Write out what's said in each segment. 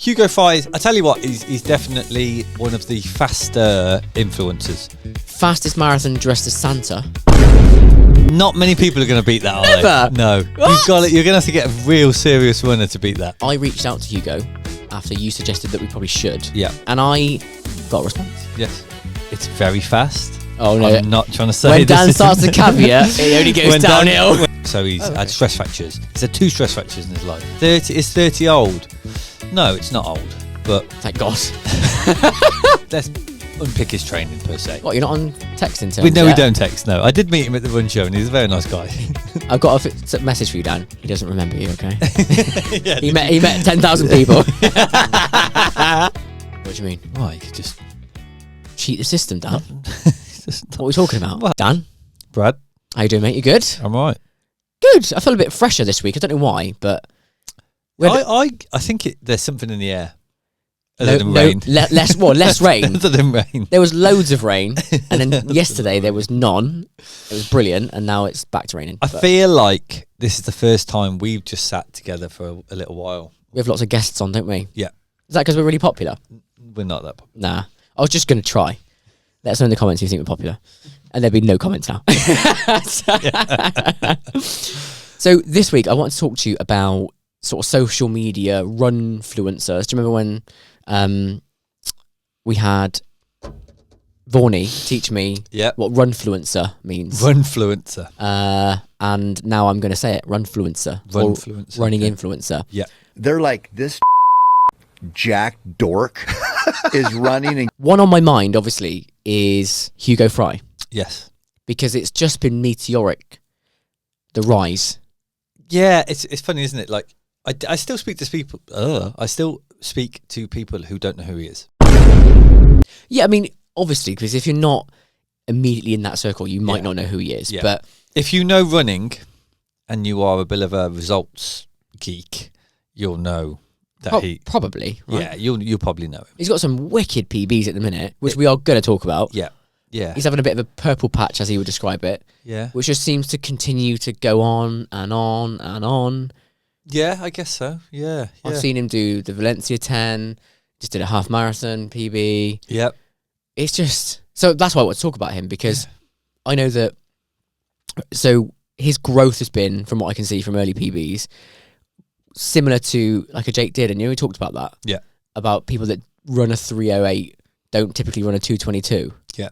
Hugo Fry, I tell you what, he's definitely one of the faster influencers. Fastest marathon dressed as Santa. Not many people are going to beat that, are Never. they? No. You've got it. You're going to have to get a real serious runner to beat that. I reached out to Hugo after you suggested that we probably should. Yeah. And I got a response. Yes. It's very fast. Oh, no. I'm not trying to say when Dan starts to caveat, it only goes downhill. So he's had stress fractures. He's had 2 stress fractures in his life. 30 is 30 old? No, it's not old. But thank God. let's unpick his training per se. What, you're not on texting terms? We don't text, no. I did meet him at the run show and he's a very nice guy. I've got a message for you, Dan. He doesn't remember you, okay? Yeah, he met 10,000 people. What do you mean? Why, you could just cheat the system, Dan. What are we talking about? What? Dan? Brad? How you doing, mate? You good? I'm right. Good. I feel a bit fresher this week. I don't know why, but... I think there's something in the air. Other than rain. Less rain. Other than rain. There was loads of rain, and then yesterday there was none. It was brilliant, and now it's back to raining. I feel like this is the first time we've just sat together for a little while. We have lots of guests on, don't we? Yeah. Is that because we're really popular? We're not that popular. Nah. I was just going to try. Let us know in the comments if you think we're popular. And there'll be no comments now. So this week I want to talk to you about sort of social media runfluencers. Do you remember when we had Vorney teach me what runfluencer means? Runfluencer. And now I'm going to say it, runfluencer. Runfluencer. Running influencer. Yeah. They're like, this Jack dork is running. And one on my mind, obviously, is Hugo Fry. Yes. Because it's just been meteoric, the rise. Yeah, it's funny, isn't it? Like, I still speak to people. I still speak to people who don't know who he is. Yeah, I mean, obviously, because if you're not immediately in that circle, you might not know who he is. Yeah. But if you know running, and you are a bit of a results geek, you'll know that probably. Right? Yeah, you'll probably know him. He's got some wicked PBs at the minute, which we are going to talk about. Yeah, yeah. He's having a bit of a purple patch, as he would describe it. Yeah. Which just seems to continue to go on and on and on. Yeah, I guess so. Yeah. I've seen him do the Valencia 10, just did a half marathon PB. Yep. It's just... So that's why I want to talk about him, because I know that... So his growth has been, from what I can see from early PBs, similar to like a Jake did, and we talked about that. Yeah. About people that run a 3:08 don't typically run a 2:22. Yeah.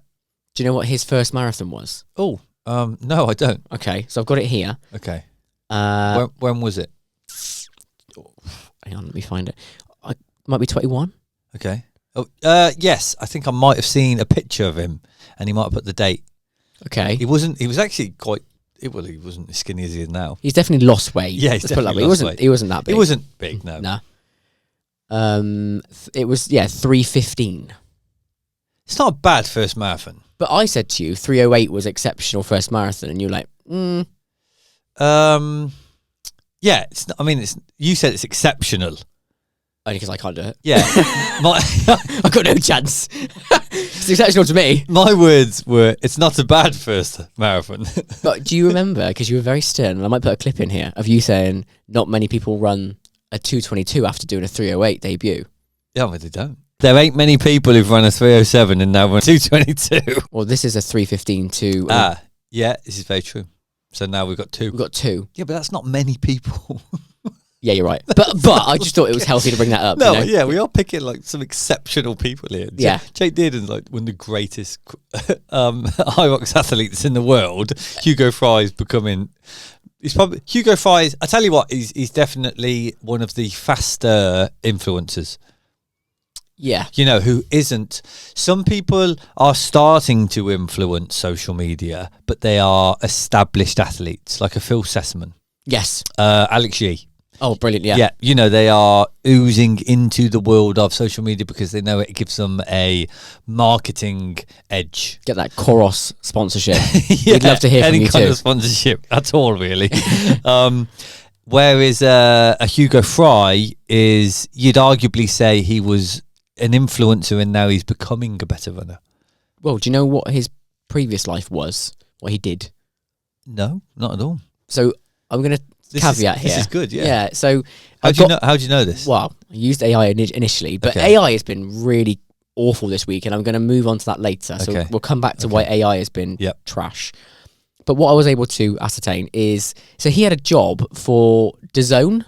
Do you know what his first marathon was? Oh, no, I don't. Okay, so I've got it here. Okay. When was it? Hang on, let me find it. Might be 21. Okay. Oh, yes, I think I might have seen a picture of him, and he might have put the date. Okay. He was actually quite. Well, he wasn't as skinny as he is now. He's definitely lost weight. Yeah, he's definitely lost weight. He wasn't that big. He wasn't big, no. Nah. It was 3:15. It's not a bad first marathon. But I said to you 3:08 was exceptional first marathon, and you're like, Yeah, you said it's exceptional. Only because I can't do it. Yeah. I've got no chance. It's exceptional to me. My words were, it's not a bad first marathon. But do you remember, because you were very stern, and I might put a clip in here, of you saying not many people run a 2:22 after doing a 3:08 debut? Yeah, but they don't. There ain't many people who've run a 3:07 and now run a 2:22. Well, this is a 3:15 to... Yeah, this is very true. So now we've got 2. We've got 2. Yeah, but that's not many people. Yeah, you're right. But I just thought it was healthy to bring that up. No, you know? yeah, we are picking like some exceptional people here. Yeah. Jake Dearden's like one of the greatest high rocks athletes in the world. Hugo Fry's becoming... Hugo Fry, I tell you what, he's definitely one of the faster influencers. Yeah. You know, who isn't... Some people are starting to influence social media, but they are established athletes, like a Phil Sessman. Yes. Alex Yee. Oh, brilliant, yeah. Yeah, you know, they are oozing into the world of social media because they know it gives them a marketing edge. Get that Koros sponsorship. We'd love to hear from you any kind too. of sponsorship at all, really. Whereas a Hugo Fry is, you'd arguably say he was an influencer and now he's becoming a better runner. Well, do you know what his previous life was? What he did? No, not at all. So I'm going to caveat here. This is good, yeah. Yeah, so How do you know this? Well, I used AI initially, but Okay. AI has been really awful this week, and I'm going to move on to that later. So Okay. we'll come back to why AI has been Yep. trash. But what I was able to ascertain is, so he had a job for DAZN.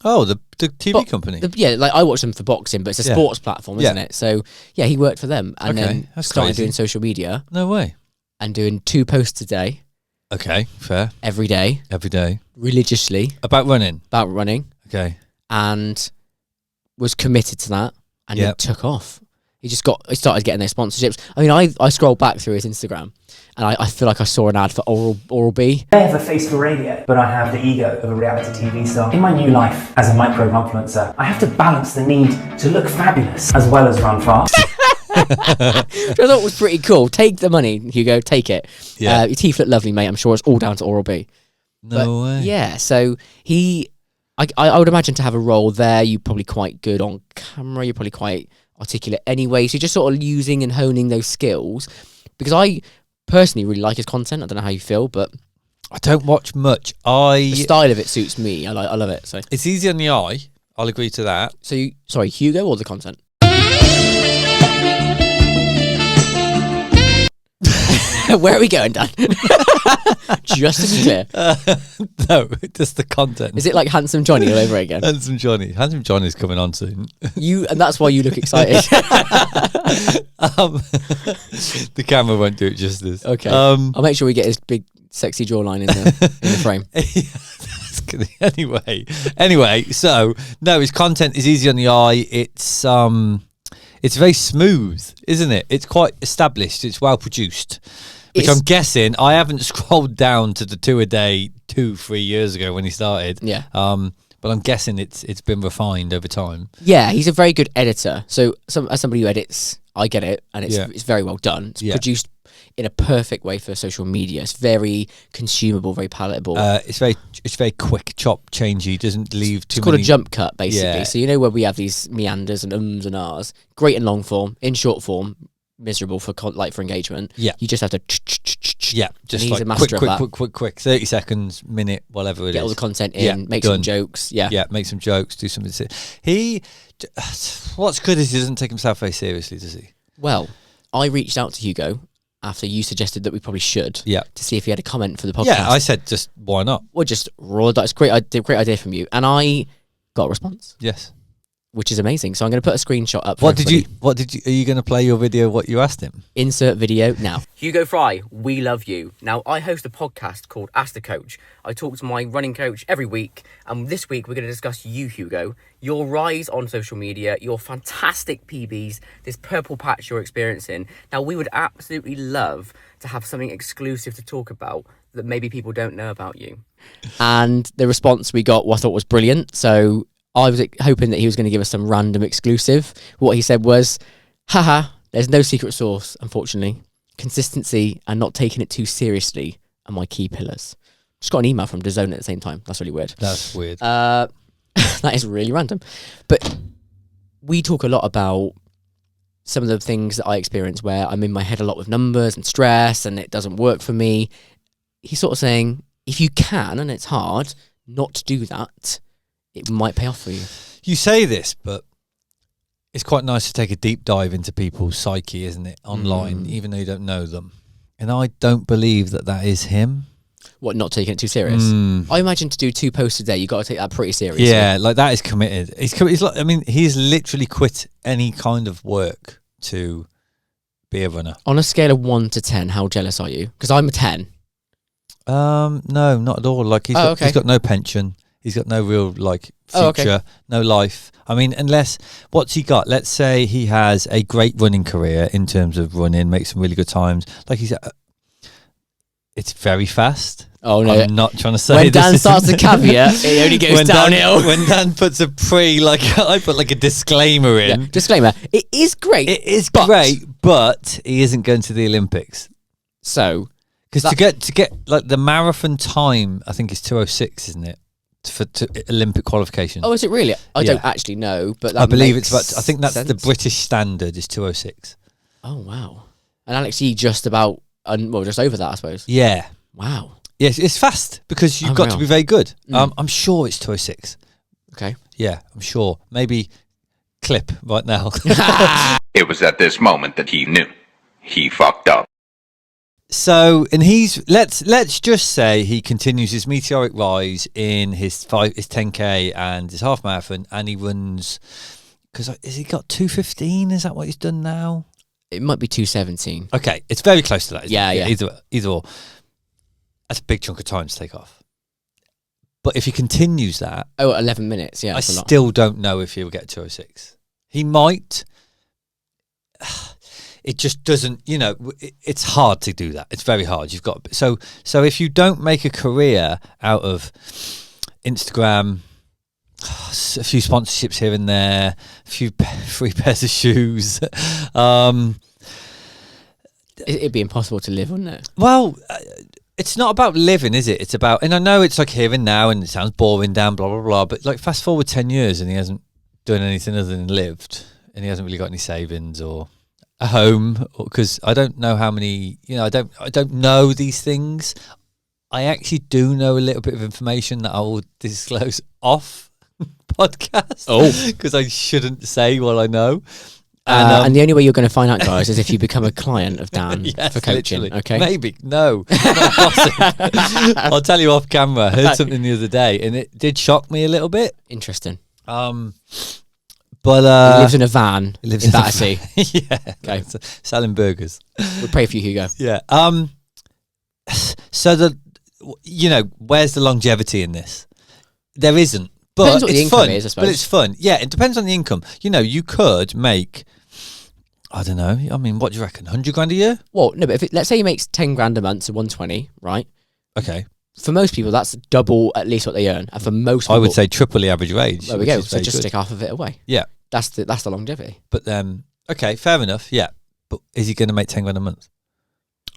Oh, the TV company. Like I watch them for boxing, but it's a Yeah. sports platform, isn't Yeah. it? So yeah, he worked for them and Okay, then that's started crazy. doing social media No way. and doing 2 posts a day, Okay, fair. every day, Every day. religiously About running. about running, Okay. and was committed to that, and Yep. it took off. He started getting those sponsorships. I mean, I scrolled back through his Instagram, and I feel like I saw an ad for Oral-B. I have a face for radio, but I have the ego of a reality TV star. In my new life as a micro influencer, I have to balance the need to look fabulous as well as run fast. Which I thought was pretty cool. Take the money, Hugo. Take it. Yeah. Your teeth look lovely, mate. I'm sure it's all down to Oral-B. No way. Yeah, so I would imagine to have a role there, you're probably quite good on camera, you're probably quite articulate anyway, so you're just sort of using and honing those skills, because I personally really like his content. I don't know how you feel, but I don't watch much. the style of it suits me. I love it. So It's easy on the eye. I'll agree to that. sorry, Hugo, or the content? Where are we going, Dan? Just to be clear, No, just the content. is it like Handsome Johnny all over again? Handsome Johnny? Handsome Johnny's coming on soon. And that's why you look excited. The camera won't do it justice. Okay, Um, I'll make sure we get his big sexy jawline in the frame. that's good. Anyway, so no, his content is easy on the eye. It's very smooth, isn't it? It's quite established. It's well produced. Which I'm guessing, I haven't scrolled down to the 2 a day 2-3 years ago when he started. Yeah. But I'm guessing it's been refined over time. Yeah, he's a very good editor. So as somebody who edits, I get it, and it's Yeah. it's very well done. It's Yeah. produced in a perfect way for social media. It's very consumable, very palatable. It's very quick, chop, changey. Doesn't leave too It's called many. a jump cut, basically. Yeah. So you know where we have these meanders and ums and ahs. Great in long form, in short form, miserable for for engagement. Yeah. You just have to. Yeah, just he's like a master of that. quick. 30 seconds, minute, whatever it Get is. all the content in, Yeah, make some done. jokes. Yeah. Yeah, make some jokes, do something. What's good is he doesn't take himself very seriously, does he? Well, I reached out to Hugo after you suggested that we probably should. Yeah. To see if he had a comment for the podcast. Yeah, I said just why not? Well, just roll the dice. Great idea from you. And I got a response, Yes. which is amazing. So I'm going to put a screenshot up. For What did you? Are you going to play your video? What you asked him? Insert video now. Hugo Fry, we love you. Now, I host a podcast called Ask the Coach. I talk to my running coach every week, and this week we're going to discuss you, Hugo, your rise on social media, your fantastic PBs, this purple patch you're experiencing. Now, we would absolutely love to have something exclusive to talk about that maybe people don't know about you. And the response we got, I thought was brilliant. So I was hoping that he was going to give us some random exclusive. What he said was, haha, there's no secret sauce, unfortunately. Consistency and not taking it too seriously are my key pillars. Just got an email from DAZN at the same time. That's really weird. That's weird. That is really random. But we talk a lot about some of the things that I experience where I'm in my head a lot with numbers and stress and it doesn't work for me. He's sort of saying, if you can, and it's hard, not do that, it might pay off for you. You say this, but it's quite nice to take a deep dive into people's psyche, isn't it? Online, even though you don't know them. And I don't believe that is him. What, not taking it too serious? I imagine to do 2 posts a day, you got to take that pretty seriously. Yeah, like that is committed. He's like, I mean, he's literally quit any kind of work to be a runner. On a scale of 1 to 10, how jealous are you? Because I'm a 10. No, not at all. Like he's got no pension. He's got no real future, no life. I mean, unless what's he got? Let's say he has a great running career in terms of running, makes some really good times. Like he's, it's very fast. Oh no! I'm not trying to say when Dan this starts the caveat, it only goes downhill. When Dan puts a I put like a disclaimer in. Yeah, disclaimer: it is great. It is great, but he isn't going to the Olympics. So, because to get like the marathon time, I think it's 2:06, isn't it? For Olympic qualification. Oh, is it really? I don't actually know, but that I believe makes it's about. I think that's sense. the British standard is 2:06. Oh wow! And Alex Yee just about, just over that, I suppose. Yeah. Wow. Yes, it's fast because you've got to Unreal. be very good. I'm sure it's 206. Okay. Yeah, I'm sure. Maybe clip right now. It was at this moment that he knew. He fucked up. So, and let's just say he continues his meteoric rise in his 10K and his half marathon, and he runs, because has he got 2:15? Is that what he's done now? It might be 2:17. Okay, it's very close to that. Isn't Yeah, it? yeah. Either or. That's a big chunk of time to take off. But if he continues that, 11 minutes. Yeah, I that's a lot. still don't know if he'll get 206. He might. It just doesn't, it's hard to do that. It's very hard. You've got so if you don't make a career out of Instagram, a few sponsorships here and there, a few free pairs of shoes, It'd be impossible to live, wouldn't it? well, it's not about living, is it? It's about, and I know it's like here and now, and it sounds boring, down, blah blah blah. But like, fast forward 10 years, and he hasn't done anything other than lived, and he hasn't really got any savings or a home, because I don't know how many. I don't know these things. I actually do know a little bit of information that I will disclose off podcast. Oh. Because I shouldn't say what I know. And the only way you're going to find out, guys, is if you become a client of Dan Yes, for coaching. literally. Okay. Maybe. No. Not possible. I'll tell you off camera. I heard something the other day, and it did shock me a little bit. Interesting. But He lives in a van in Battersea. Yeah. Okay. Selling burgers. We'll pray for you, Hugo. Yeah. So where's the longevity in this? There isn't. But Depends what the it's income fun. is, I suppose. But it's fun. Yeah, it depends on the income. You could make, I don't know. I mean, what do you reckon? 100 grand a year? Well, no, but let's say he makes 10 grand a month, so 120, right? Okay. For most people, that's double at least what they earn. And for most people, I would say triple the average wage. there we which go. is So very just good. stick half of it away. Yeah. That's the longevity. But okay, fair enough. Yeah. But is he going to make 10 grand a month?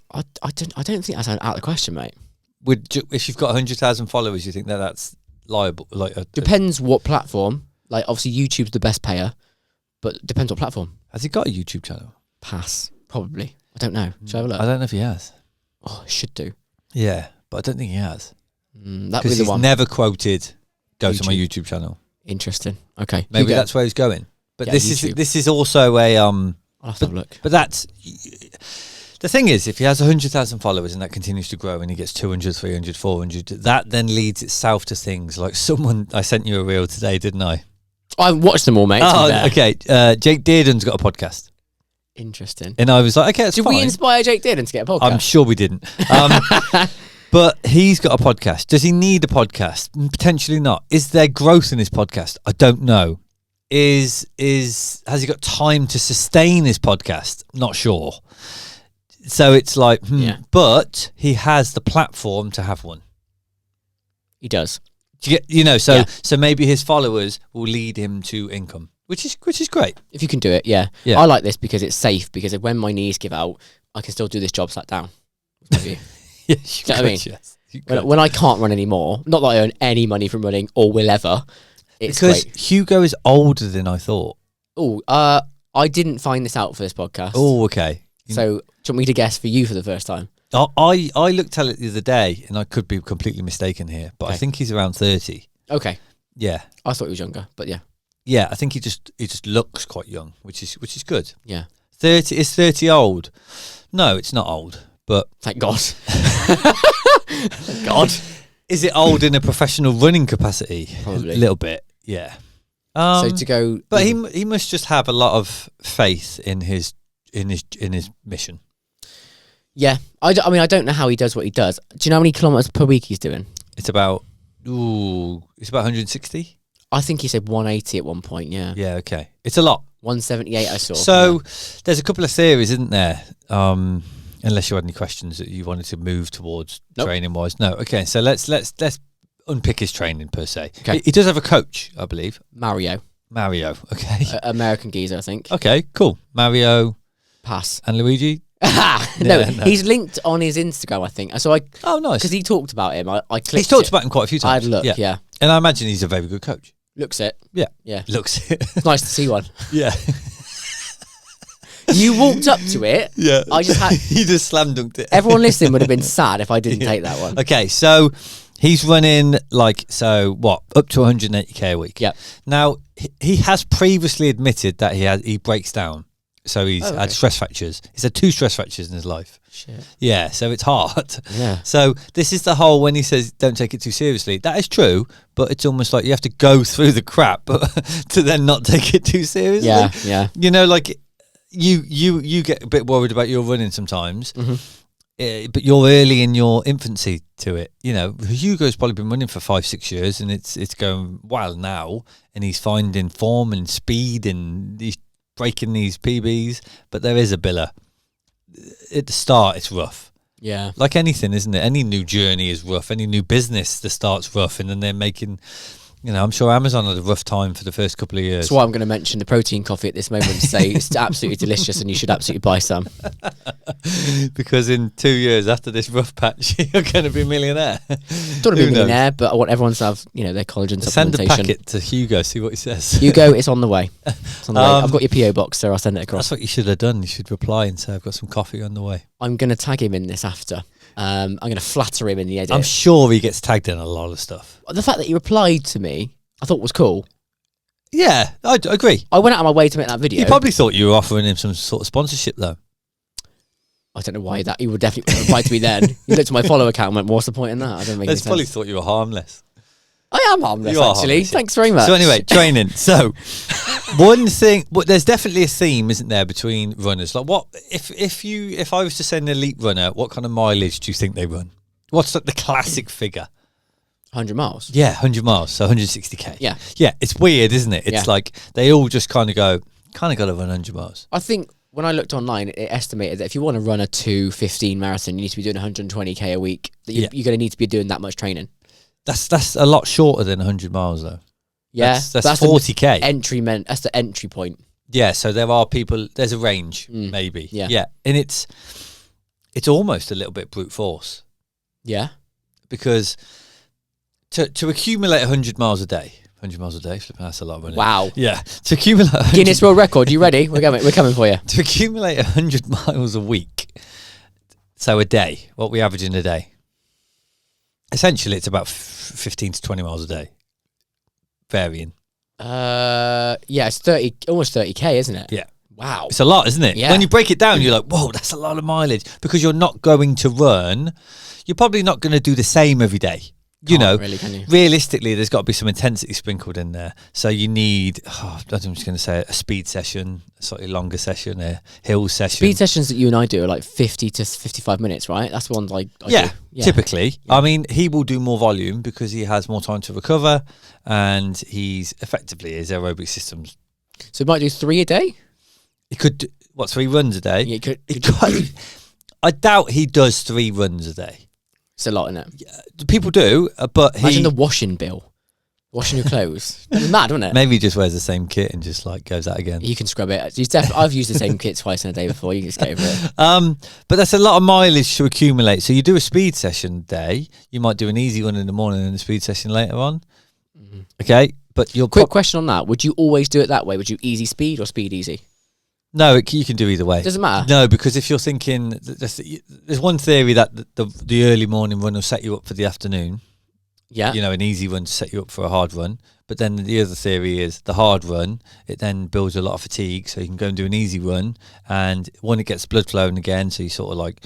I don't think that's out of the question, mate. If you've got 100,000 followers, you think that's liable? Depends what platform. Like, obviously, YouTube's the best payer, but depends what platform. Has he got a YouTube channel? Pass. Probably. I don't know. Should I have a look? I don't know if he has. Oh, I should do. Yeah, but I don't think he has. That would be Because the he's one. never quoted, go to my YouTube. YouTube channel. Interesting. Okay. Maybe Hugo, that's where he's going. But Yeah, YouTube. this is also a I'll have to have a look. But that's the thing is, if he has 100,000 followers and that continues to grow and he gets 200, 300, 400, that then leads itself to things like I sent you a reel today, didn't I? I watched them all, mate. to be Oh, fair. okay. Jake Dearden's got a podcast. Interesting. And I was like, okay, that's Did fine. we inspire Jake Dearden to get a podcast? I'm sure we didn't. But he's got a podcast. Does he need a podcast? Potentially not. Is there growth in his podcast? I don't know. Has he got time to sustain his podcast? Not sure. So it's like, Yeah. But he has the platform to have one. He does. Do you get, so Yeah. so maybe his followers will lead him to income, which is great. If you can do it, yeah. Yeah. I like this because it's safe, because if when my knees give out, I can still do this job sat down. Maybe. Yes, Do you know what I mean? yes. You could. when I can't run anymore, not that I earn any money from running or will ever, it's Because great. Hugo is older than I thought. Oh, I didn't find this out for this podcast. Oh, okay. So, do you want me to guess for you for the first time? I looked at it the other day, and I could be completely mistaken here, but I Okay. think he's around 30. Okay. Yeah, I thought he was younger, but yeah. yeah. I think he just looks quite young, which is good. Yeah. 30 is 30 old? No, it's not old. But Thank God. Thank God. is it old in a professional running capacity? Probably. A little bit. Yeah. So to go... But he must just have a lot of faith in his mission. Yeah. I mean, I don't know how he does what he does. Do you know how many kilometres per week he's doing? It's about 160. I think he said 180 at one point, yeah. Yeah. Okay. It's a lot. 178 I saw. So there's a couple of theories, isn't there? Unless you had any questions that you wanted to move towards Nope. training wise. No. Okay. So let's unpick his training per se. Okay. He does have a coach, I believe. Mario. Mario. Okay. American geezer, I think. Okay. Cool. Mario Pass. and Luigi. no, no. he's linked on his Instagram, I think. So Oh, nice. because he talked about him, I clicked He's talked it. about him quite a few I times. had a look, yeah. And I imagine he's a very good coach. Looks it. Yeah. Yeah. Looks it. It's nice to see one. Yeah. You walked up to it. Yeah. I just had. You just slam dunked it. Everyone listening would have been sad if I didn't take that one. Okay, so he's running up to 180k a week. Yeah. Now he has previously admitted that he breaks down. So he's had stress fractures. He's had 2 stress fractures in his life. Shit. Yeah, so it's hard. Yeah. So this is the whole when he says don't take it too seriously. That is true, but it's almost like you have to go through the crap to then not take it too seriously. Yeah, yeah. You know, like you get a bit worried about your running sometimes. But you're early in your infancy to it. You know, Hugo's probably been running for 5-6 years, and it's going well now, and he's finding form and speed, and he's breaking these PBs. But there is a biller. At the start, it's rough. Yeah. Like anything, isn't it? Any new journey is rough. Any new business, the start's rough, and then they're making. You know, I'm sure Amazon had a rough time for the first couple of years. That's why I'm going to mention the protein coffee at this moment to say it's absolutely delicious and you should absolutely buy some. Because in 2 years after this rough patch, you're going to be a millionaire. Don't want to be a millionaire, but I want everyone to have, their collagen Send a supplementation. packet to Hugo, see what he says. Hugo, it's on the way. It's on the way. I've got your PO box, so I'll send it across. That's what you should have done. You should reply and say, I've got some coffee on the way. I'm going to tag him in this after. I'm going to flatter him in the edit. I'm sure he gets tagged in a lot of stuff. The fact that he replied to me, I thought was cool. Yeah, I agree. I went out of my way to make that video. He probably thought you were offering him some sort of sponsorship, though. I don't know why that. He would definitely reply to me then. He looked at my follow account and went, what's the point in that? I don't make any He's probably sense. thought you were harmless. I am harmless, You are actually. harmless, yeah. Thanks very much. So anyway, training. So one thing, but there's definitely a theme, isn't there, between runners? Like, what if I was to say an elite runner, what kind of mileage do you think they run? What's like the classic figure? 100 miles. Yeah, 100 miles, so 160k. Yeah. Yeah, it's weird, isn't it? It's Yeah. like they all just kind of got to run 100 miles. I think when I looked online, it estimated that if you want to run a 2:15 marathon, you need to be doing 120k a week. That you're going to need to be doing that much training. That's a lot shorter than 100 miles, though. Yeah. That's 40k. That's the entry point. Yeah, so there are people, there's a range, maybe. Yeah. Yeah, and it's almost a little bit brute force. Yeah. Because to accumulate 100 miles a day, flipping, that's a lot of running. Wow. Yeah, to accumulate Guinness World Record, you ready? We're coming for you. to accumulate 100 miles a week, so a day, what we average in a day, essentially it's about 15 to 20 miles a day, varying. Yeah, it's almost 30k, isn't it? Yeah. Wow. It's a lot, isn't it? Yeah. When you break it down, you're like, whoa, that's a lot of mileage. Because you're not going to run, you're probably not going to do the same every day. You know, really, can you? Realistically, there's got to be some intensity sprinkled in there. So you need, I'm just going to say a speed session, a slightly longer session, a hill session. Speed sessions that you and I do are like 50 to 55 minutes, right? That's the one I Yeah, do. typically. I mean, he will do more volume because he has more time to recover, and he's effectively his aerobic systems. So he might do 3 a day? He could do, 3 runs a day? Yeah, I doubt he does 3 runs a day. It's a lot, isn't it? People do, but Imagine the washing bill. Washing your clothes. It's mad, isn't it? maybe he just wears the same kit and just like goes out again. You can scrub it. I've used the same kit twice in a day before. You can just get over it. But that's a lot of mileage to accumulate. So you do a speed session day. You might do an easy one in the morning and a speed session later on. Mm-hmm. Okay, but you're Quick question on that. Would you always do it that way? Would you easy speed or speed easy? No, you can do either way. Doesn't matter? No, because if you're thinking, there's one theory that the early morning run will set you up for the afternoon. Yeah. You know, an easy run to set you up for a hard run. But then the other theory is the hard run, it then builds a lot of fatigue. So you can go and do an easy run. And one, it gets blood flowing again. So you sort of like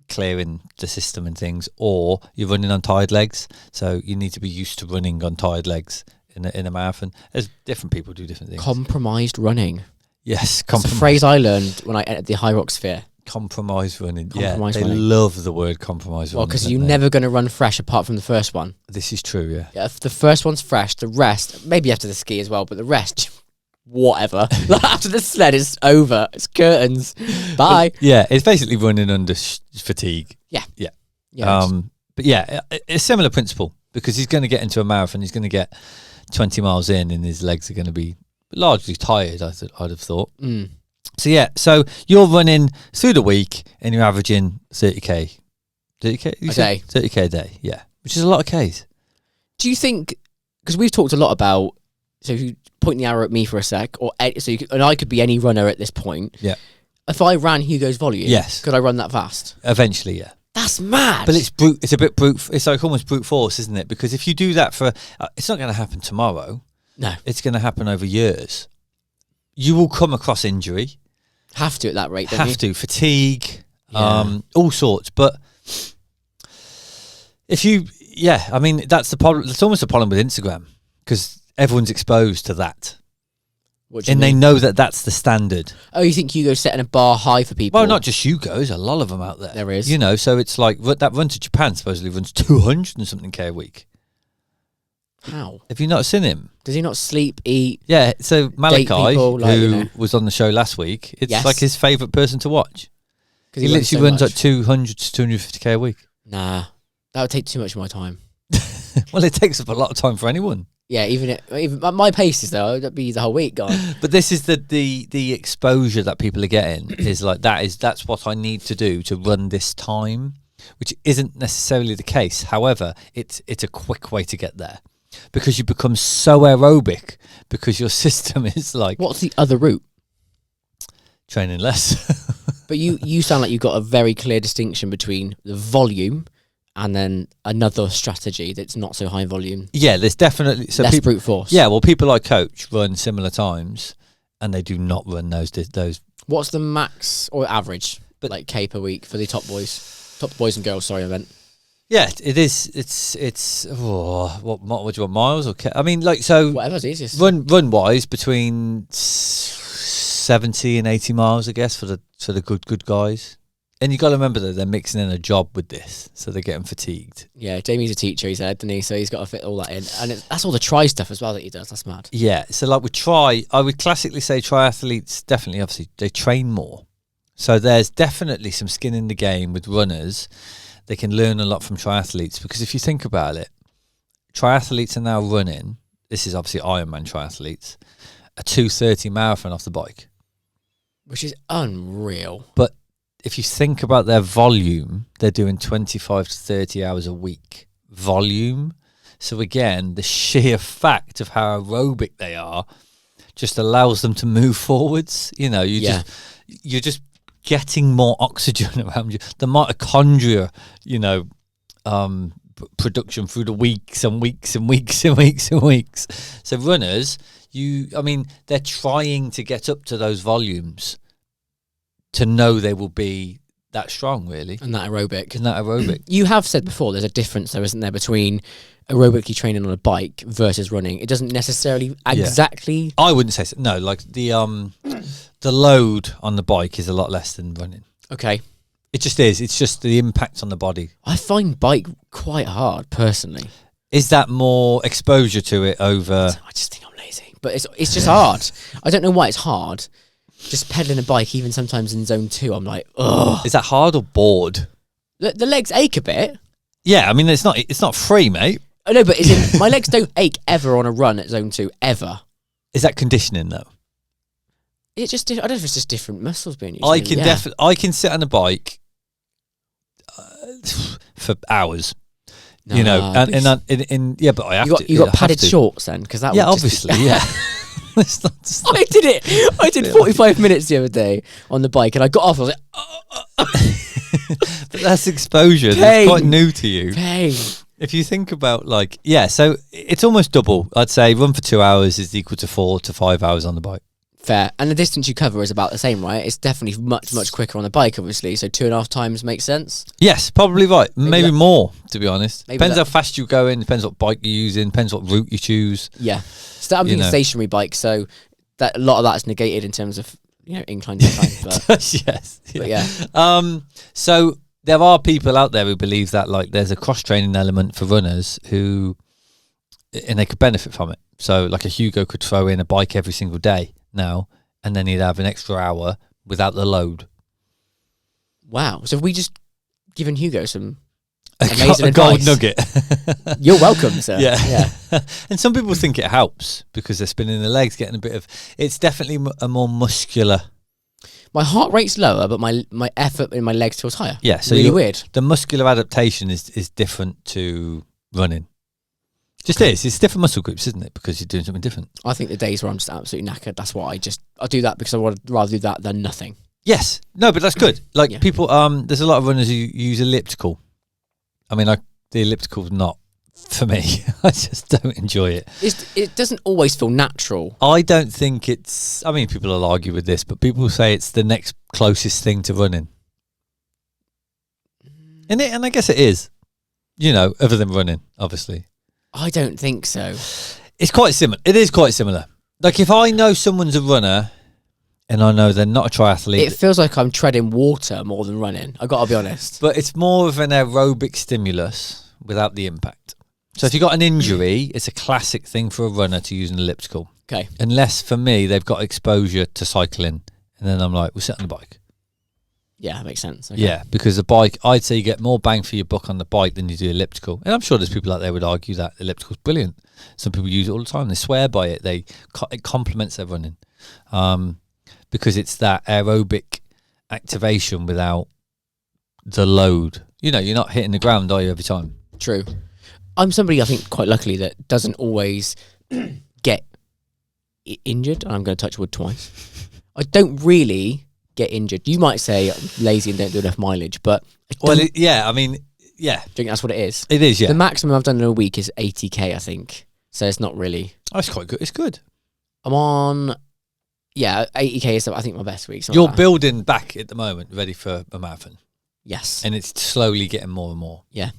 clearing the system and things. Or you're running on tired legs. So you need to be used to running on tired legs in a marathon. There's different people do different things. Compromised running. Yes, That's a phrase I learned when I entered the High Rock Sphere. Compromise running. Compromise They running. love the word compromise running. Well, because you're don't they? never going to run fresh apart from the first one. This is true, yeah. Yeah, if the first one's fresh, the rest, maybe after the ski as well, but the rest, whatever. Like after the sled, it's over. It's curtains. Bye. Yeah, it's basically running under fatigue. Yeah. But yeah, it's a similar principle because he's going to get into a marathon. He's going to get 20 miles in and his legs are going to be largely tired, I'd have thought. So yeah, so you're running through the week and you're averaging 30k. 30k? A day. 30k a day, yeah. Which is a lot of Ks. Do you think, because we've talked a lot about, so if you point the arrow at me for a sec, or so and I could be any runner at this point. Yeah. If I ran Hugo's volume, Yes. could I run that fast? Eventually, yeah. That's mad. But it's a bit brute. It's like almost brute force, isn't it? Because if you do that it's not going to happen tomorrow. No. It's going to happen over years. You will come across injury. Have to at that rate, don't you? Fatigue, Yeah. all sorts. But if you, I mean, that's the problem. It's almost a problem with Instagram because everyone's exposed to that. What do you And they mean? know that that's the standard. Oh, you think Hugo's setting a bar high for people? Well, not just Hugo. There's a lot of them out there. There is. You know, so it's like that run to Japan supposedly runs 200 and something K a week. How? Have you not seen him? Does he not sleep, eat? Yeah, so Malachi, people, like, who you know. was on the show last week, it's Yes. like his favourite person to watch. Because He literally runs like 200 to 250K a week. Nah, that would take too much of my time. Well, it takes up a lot of time for anyone. Yeah, even my paces though, that'd be the whole week gone. But this is the exposure that people are getting is like that's what I need to do to run this time, which isn't necessarily the case. However, it's a quick way to get there because you become so aerobic because your system is like What's the other route? training less. But you sound like you've got a very clear distinction between the volume and then another strategy that's not so high volume. Yeah, there's definitely Less people, brute force. Yeah, well, people I coach run similar times, and they do not run those. What's the max or average, like K per week for the top boys and girls? Sorry, I meant. Yeah, it is. It's. Oh, what do you want? Miles or? I mean, like so. Whatever's easiest. Run wise between 70 and 80 miles, I guess, for the good guys. And you got to remember that they're mixing in a job with this, so they're getting fatigued. Yeah, Jamie's a teacher, he said, didn't he? So he's got to fit all that in, and that's all the try stuff as well that he does. That's mad. Yeah, so like I would classically say triathletes definitely, obviously, they train more. So there's definitely some skin in the game with runners. They can learn a lot from triathletes because if you think about it, triathletes are now running. This is obviously Ironman triathletes, a 2:30 marathon off the bike, Which is unreal. but if you think about their volume, they're doing 25 to 30 hours a week volume. So again, the sheer fact of how aerobic they are just allows them to move forwards. You know, you're just getting more oxygen around you. The mitochondria, production through the weeks and weeks and weeks and weeks and weeks. So runners, they're trying to get up to those volumes to know they will be that strong, really. And that aerobic. Isn't that aerobic? You have said before there's a difference, though, isn't there, between aerobically training on a bike versus running? It doesn't necessarily exactly... I wouldn't say so. No, like the load on the bike is a lot less than running. Okay. It just is. It's just the impact on the body. I find bike quite hard, personally. Is that more exposure to it over... I just think I'm lazy. But it's just hard. I don't know why it's hard. Just pedaling a bike, even sometimes in zone 2, I'm like, ugh. Is that hard or bored? The legs ache a bit. Yeah, I mean, it's not free, mate. I know, but my legs don't ache ever on a run at zone 2, ever. Is that conditioning, though? It's just, I don't know if it's just different muscles being used. I can sit on a bike for hours. No, but I have to. You got padded shorts then, because that. Yeah, would just obviously, yeah. It's not just I did it. I did 45 minutes the other day on the bike, and I got off. I was like, but that's exposure. Pain. That's quite new to you. pain. If you think about so it's almost double. I'd say run for 2 hours is equal to 4 to 5 hours on the bike. Fair. And the distance you cover is about the same, right? It's definitely much quicker on the bike, obviously. So 2.5 times makes sense. Yes, probably right. Maybe more, to be honest. Maybe Depends how fast you go in. Depends what bike you're using. Depends what route you choose. Yeah. So I'm thinking stationary bike, so that a lot of that's negated in terms of incline decline. But, Yes. but yeah. So there are people out there who believe that there's a cross training element for runners and they could benefit from it. So like a Hugo could throw in a bike every single day now, and then he'd have an extra hour without the load. Wow. So have we just given Hugo some A amazing gold advice? nugget. You're welcome, sir. Yeah. And some people think it helps because they're spinning their legs, getting a bit of... It's definitely a more muscular... My heart rate's lower, but my effort in my legs feels higher. Yeah, so really weird. The muscular adaptation is different to running. Just is. It's different muscle groups, isn't it? Because you're doing something different. I think the days where I'm just absolutely knackered, that's why I'll do that because I would rather do that than nothing. Yes. No, but that's good. Like Yeah. people, there's a lot of runners who use elliptical. I mean, the elliptical's not for me. I just don't enjoy it. It doesn't always feel natural. I don't think it's. I mean, people will argue with this, but people say it's the next closest thing to running. And I guess it is. You know, other than running, obviously. I don't think so. It's quite similar. It is quite similar. Like if I know someone's a runner, and I know they're not a triathlete, It feels like I'm treading water more than running. I got to be honest. but it's more of an aerobic stimulus without the impact. So if you've got an injury, it's a classic thing for a runner to use an elliptical. Okay. Unless, for me, they've got exposure to cycling. And then I'm like, we'll sit on the bike. Yeah, that makes sense. Okay. Yeah, because the bike, I'd say you get more bang for your buck on the bike than you do elliptical. And I'm sure there's people out there would argue that elliptical's brilliant. Some people use it all the time. They swear by it. It complements their running. Because it's that aerobic activation without the load. You know, you're not hitting the ground, are you, every time? True. I'm somebody, I think, quite luckily that doesn't always get injured. I'm going to touch wood twice. I don't really get injured. You might say I'm lazy and don't do enough mileage, but Well, I mean, yeah. I think that's what it is. It is, yeah. The maximum I've done in a week is 80k, I think. So it's not really. Oh, it's quite good. It's good. I'm on, 80k is I think my best week. You're building back at the moment, ready for a marathon. Yes. And it's slowly getting more and more. Yeah.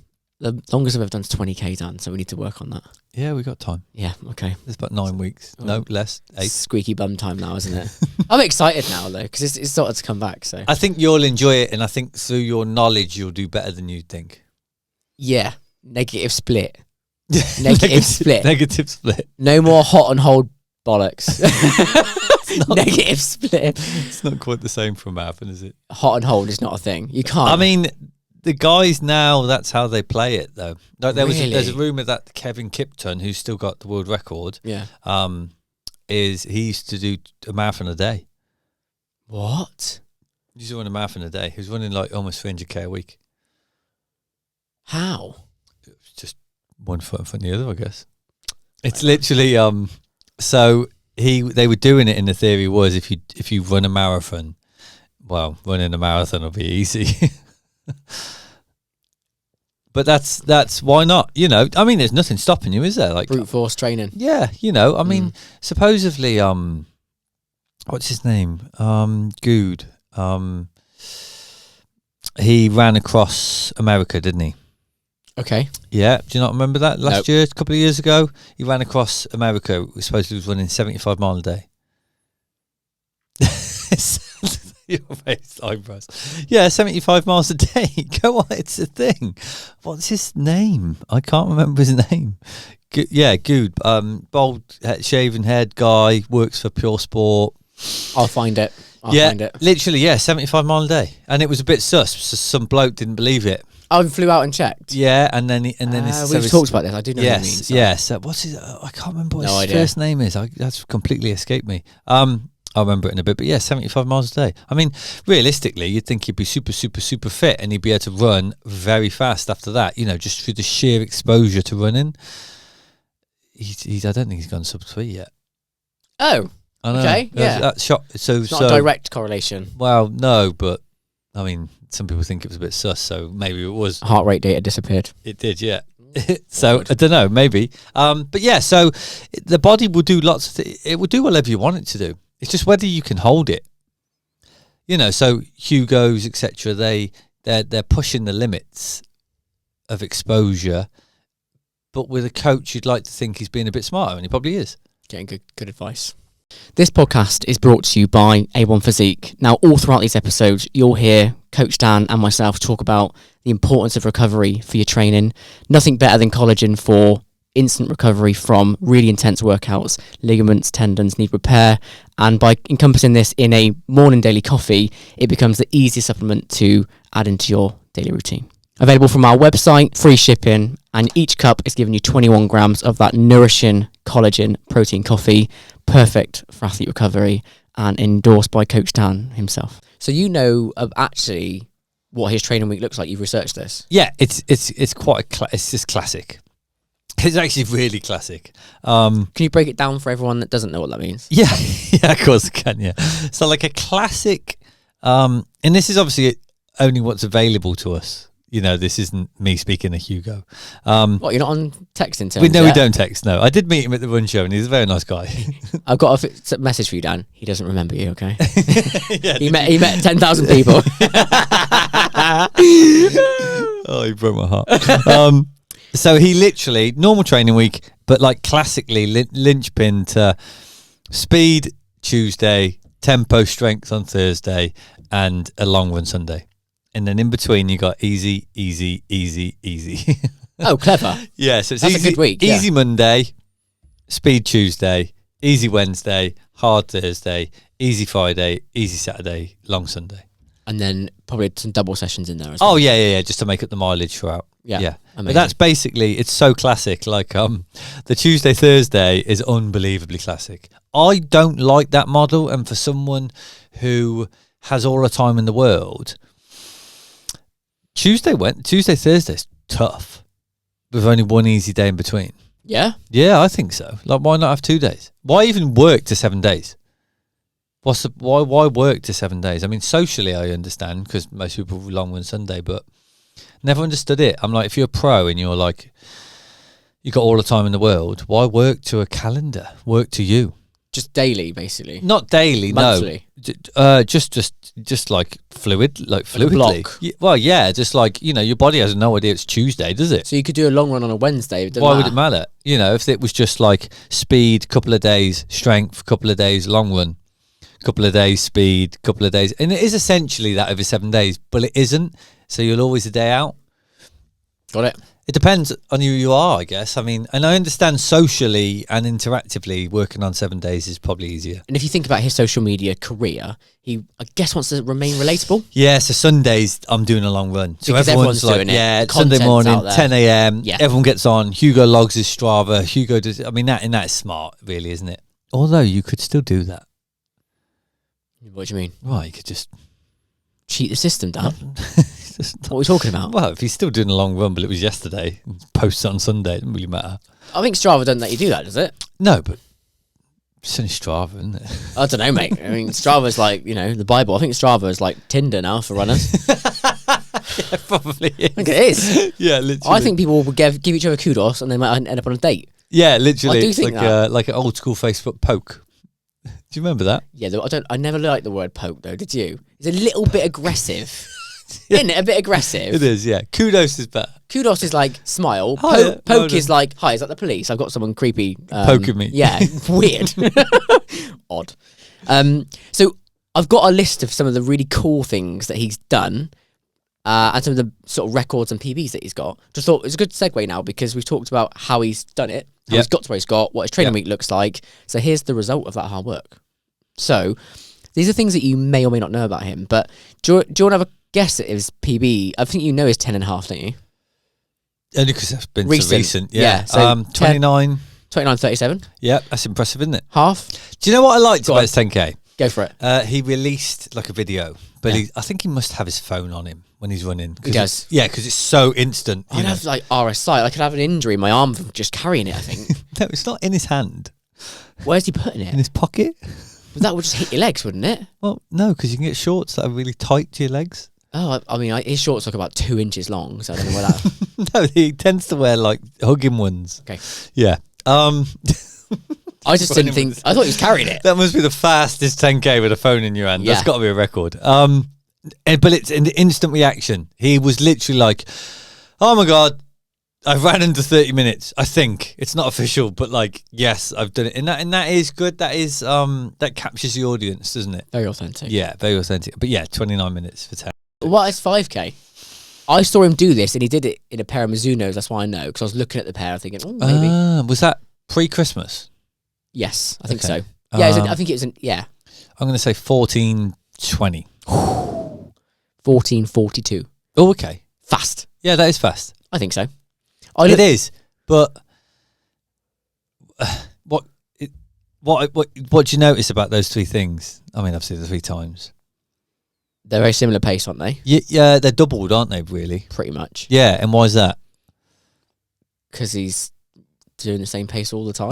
The longest I've ever done is 20k done, so we need to work on that. Yeah, we got time. Yeah, okay. There's about 9 weeks. No, less. 8. Squeaky bum time now, isn't it? I'm excited now, though, because it's started to come back, so. I think you'll enjoy it, and I think through your knowledge, you'll do better than you think. Yeah. Negative split. Negative split. Negative split. No more hot and hold bollocks. Negative split. It's not quite the same for a marathon, is it? Hot and hold is not a thing. You can't. I mean, the guys now, that's how they play it, though. Like there's a Really? rumour that Kevin Kipton, who's still got the world record, Yeah. he used to do a marathon a day. What? He used to run a marathon a day. He was running like almost 300k a week. How? Just one foot in front of the other, I guess. It's literally so they were doing it, and the theory was if you run a marathon, well, running a marathon will be easy. But that's why not? You know, I mean, there's nothing stopping you, is there? Like Brute force training. yeah, you know, I mean, supposedly what's his name? Good. He ran across America, didn't he? Okay. Yeah, do you not remember that? Last Nope. year, a couple of years ago, he ran across America. Supposedly was running 75 miles a day. Your face, eyebrows. Yeah, 75 miles a day. Go on, it's a thing. What's his name? I can't remember his name. Good. Bald, shaven head guy, works for Pure Sport. I'll find it. I'll yeah, find it. literally, 75 miles a day. And it was a bit sus. So some bloke didn't believe it. I flew out and checked. Yeah, and then We've talked about this. I do know what you mean. Yes, So. yes. What's his? I can't remember what No his idea. first name is. That's completely escaped me. I'll remember it in a bit. But yeah, 75 miles a day. I mean, realistically, you'd think he'd be super, super, super fit, and he'd be able to run very fast after that. You know, just through the sheer exposure to running. I don't think he's gone sub 3 yet. Oh, I know. okay, yeah. That's shock. So, it's not a direct correlation. Well, no, but I mean, some people think it was a bit sus, so maybe it was. Heart rate data disappeared. It did, yeah. So I don't know, maybe. But yeah, so the body will do lots of it will do whatever you want it to do. It's just whether you can hold it. You know, so Hugo's, etc. They're pushing the limits of exposure, but with a coach, you'd like to think he's being a bit smarter, and he probably is. Getting good advice. This podcast is brought to you by A1 Physique. Now, all throughout these episodes, you'll hear Coach Dan and myself talk about the importance of recovery for your training. Nothing better than collagen for instant recovery from really intense workouts. Ligaments, tendons need repair. And by encompassing this in a morning daily coffee, it becomes the easiest supplement to add into your daily routine. Available from our website, free shipping, and each cup is giving you 21 grams of that nourishing collagen protein coffee, perfect for athlete recovery, and endorsed by Coach Dan himself. So you know actually what his training week looks like. You've researched this. Yeah, it's quite it's just classic. It's actually really classic. Can you break it down for everyone that doesn't know what that means? Yeah, yeah, of course I can. Yeah, so like a classic And this is obviously only what's available to us. You know, this isn't me speaking to Hugo. What, you're not on texting terms? We don't text. No, I did meet him at the Run show, and he's a very nice guy. I've got a message for you, Dan. He doesn't remember you. Okay. Yeah, he met 10,000 people. Oh, he broke my heart. So he literally normal training week, but like classically linchpin to speed Tuesday, tempo strength on Thursday, and a long run Sunday. And then in between, you got easy. Oh, clever. Yeah, so it's That's easy, a good week. Easy Yeah. Monday, speed Tuesday, easy Wednesday, hard Thursday, easy Friday, easy Saturday, long Sunday. And then probably some double sessions in there as well. Oh yeah, just to make up the mileage throughout. Yeah, But amazing. that's basically, it's so classic. Like the Tuesday Thursday is unbelievably classic. I don't like that model, and for someone who has all the time in the world, Tuesday Thursday's tough with only one easy day in between. Yeah. Yeah, I think so. Like, why not have 2 days? Why even work to 7 days? Why work to 7 days? I mean, socially I understand because most people long run Sunday, but never understood it. I'm like, if you're a pro and you're like, you got all the time in the world, why work to a calendar? Work to you. Just daily, basically. Not daily, Monthly. no. Just like fluidly. block. Well, yeah, just like, you know, your body has no idea it's Tuesday, does it? So you could do a long run on a Wednesday. Why would it matter? You know, if it was just like speed, couple of days, strength, couple of days, long run, couple of days, speed, couple of days. And it is essentially that over 7 days, but it isn't. So you're always a day out. Got it. It depends on who you are, I guess. I mean, and I understand socially and interactively working on 7 days is probably easier. And if you think about his social media career, he, I guess, wants to remain relatable. Yeah, so Sundays I'm doing a long run. So Because everyone's like, doing it. yeah, The Sunday content's morning, out there. 10 a.m. Yeah. Everyone gets on. Hugo logs his Strava. Hugo does. I mean, that's smart, really, isn't it? Although you could still do that. What do you mean? Well, you could just Cheat the system, Dan? just What are we talking about? well, if he's still doing a long run, but it was yesterday, post it on Sunday, it doesn't really matter. I think Strava doesn't let you do that, does it? No, but it's only Strava, isn't it? I don't know, mate. I mean, Strava's like, you know, the Bible. I think Strava is like Tinder now for runners. Yeah, probably is. I think it is. Yeah, literally. I think people will give each other kudos and they might end up on a date. Yeah, literally. I do It's think like that. like an old school Facebook poke. Do you remember that? Yeah, I never liked the word poke though. Did you? It's a little bit aggressive, isn't it? A bit aggressive. It is, yeah. Kudos is better. Kudos is like smile. Hi, Poke no, is like, hi, is that the police? I've got someone creepy Poking me. Yeah, weird, odd. So I've got a list of some of the really cool things that he's done. And some of the sort of records and PBs that he's got. Just thought it was a good segue now because we've talked about how he's done it, how he's got to where he's got, what his training week looks like. So here's the result of that hard work. So these are things that you may or may not know about him, but do you want to have a guess at his PB? I think you know his 10.5, don't you? Only because that's been Recent. so recent. Yeah, Yeah. so 29. 29.37. Yeah, that's impressive, isn't it? Half. Do you know what I liked Go about on. his 10K? Go for it. He released like a video, but Yeah. I think he must have his phone on him when he's running. He does. Yeah, because it's so instant. You I'd know. have like RSI. I could have an injury in my arm from just carrying it, I think. No, it's not in his hand. Where's he putting In it? his pocket? But that would just hit your legs, wouldn't it? Well, no, because you can get shorts that are really tight to your legs. Oh, I mean, his shorts look about 2 inches long, so I don't know where that... No, he tends to wear like hugging ones. Okay. Yeah. I just didn't think... I thought he was carrying it. That must be the fastest 10K with a phone in your hand. Yeah. That's got to be a record. But it's in the instant reaction. He was literally like, "Oh my god, I've ran under 30 minutes. I think it's not official, but like, yes, I've done it." And that is good. That is that captures the audience, doesn't it? Very authentic. Yeah, very authentic. But yeah, 29 minutes for 10. What is 5K? I saw him do this, and he did it in a pair of Mizunos. That's why I know, because I was looking at the pair thinking, oh, maybe. Was that pre-Christmas? Yes, I think Okay. so. Yeah, I think it was, yeah. I'm going to say 14:20. 14:42. Oh, okay. Fast. Yeah, that is fast. I think so. It is, but what do you notice about those three things? I mean, I've seen the 3 times. They're very similar pace, aren't they? Yeah, they're doubled, aren't they? Really? Pretty much. Yeah, and why is that? Because he's doing the same pace all the time.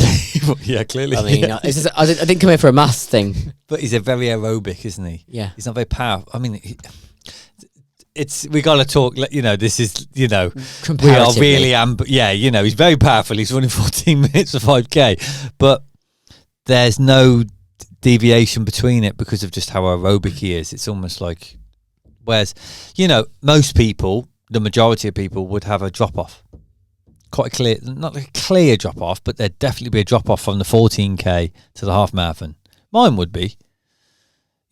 Yeah, clearly. I mean, yeah. I didn't come here for a maths thing. But he's a very aerobic, isn't he? Yeah. He's not very powerful. I mean, we got to talk. This is we are Comparatively. really he's very powerful. He's running 14 minutes of 5k, but there's no deviation between it because of just how aerobic he is. It's almost like, whereas most people, the majority of people, would have a drop off. Quite a clear, not like a clear drop off, but there'd definitely be a drop off from the 14k to the half marathon. Mine would be.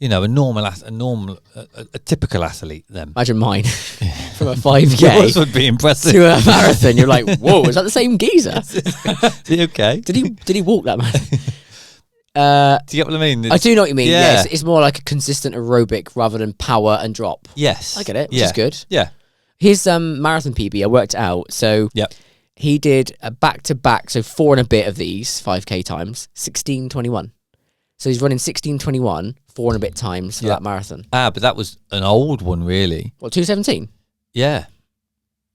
A typical athlete then. Imagine mine from a 5k Yours would be impressive. to a marathon. You're like, whoa, is that the same geezer? Is he okay? Did he walk that man? Do you get what I mean? I do know what you mean. Yeah. Yes, it's more like a consistent aerobic rather than power and drop. Yes. I get it, which is good. Yeah. His marathon PB, I worked it out. So Yep. he did a back-to-back, so 4 and a bit of these 5k times, 16:21. So he's running 16:21, 4 and a bit times for that marathon. But that was an old one, really. What, 2:17? Yeah.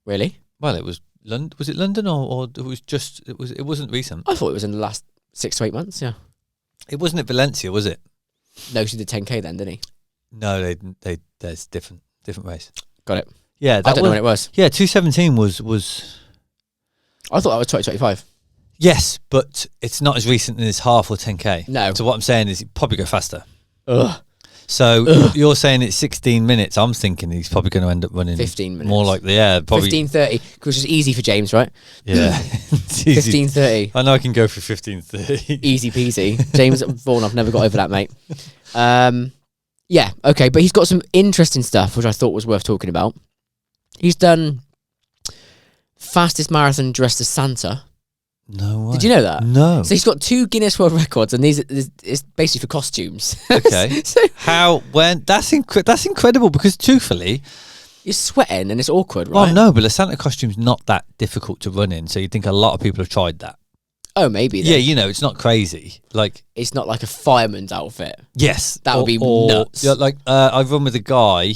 Really? Well, it was London. Was it London or it was just? It wasn't recent. I thought it was in the last 6 to 8 months. Yeah. It wasn't at Valencia, was it? No, he did 10k then, didn't he? No, there's different race. Got it. Yeah, I don't know when it was. Yeah, 217 was. I thought that was 2025. Yes, but it's not as recent as half or 10k. No. So what I'm saying is, he'd probably go faster. Ugh. So you're saying it's 16 minutes. I'm thinking he's probably going to end up running 15 minutes. More like probably 15:30, which is easy for James, right? Yeah, it's easy. 15:30. I know I can go for 15:30. Easy peasy. James Vaughan, I've never got over that, mate. Yeah, okay, but he's got some interesting stuff, which I thought was worth talking about. He's done fastest marathon dressed as Santa. No way. Did you know that? No. So he's got 2 Guinness World Records, and these it's basically for costumes. Okay. So That's incredible because truthfully, you're sweating and it's awkward, right? well, no, but a Santa costume's not that difficult to run in, so you'd think a lot of people have tried that. Oh, maybe then. Yeah, it's not crazy. Like, It's not like a fireman's outfit. yes, That would be nuts. Yeah, like I run with a guy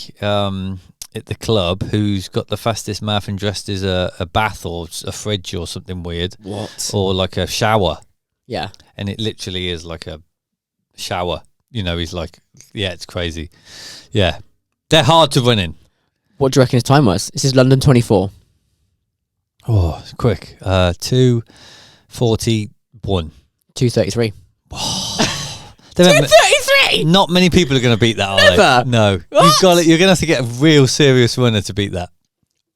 at the club who's got the fastest marathon dressed as a bath or a fridge or something weird. What? Or like a shower, Yeah. and it literally is like a shower. He's like, yeah, it's crazy. Yeah, they're hard to run in. What do you reckon his time was? This is London 24. Oh, it's quick. 2:41. 2:33. 2:33. Not many people are going to beat that, are Never. they? No. What? You're going to have to get a real serious runner to beat that.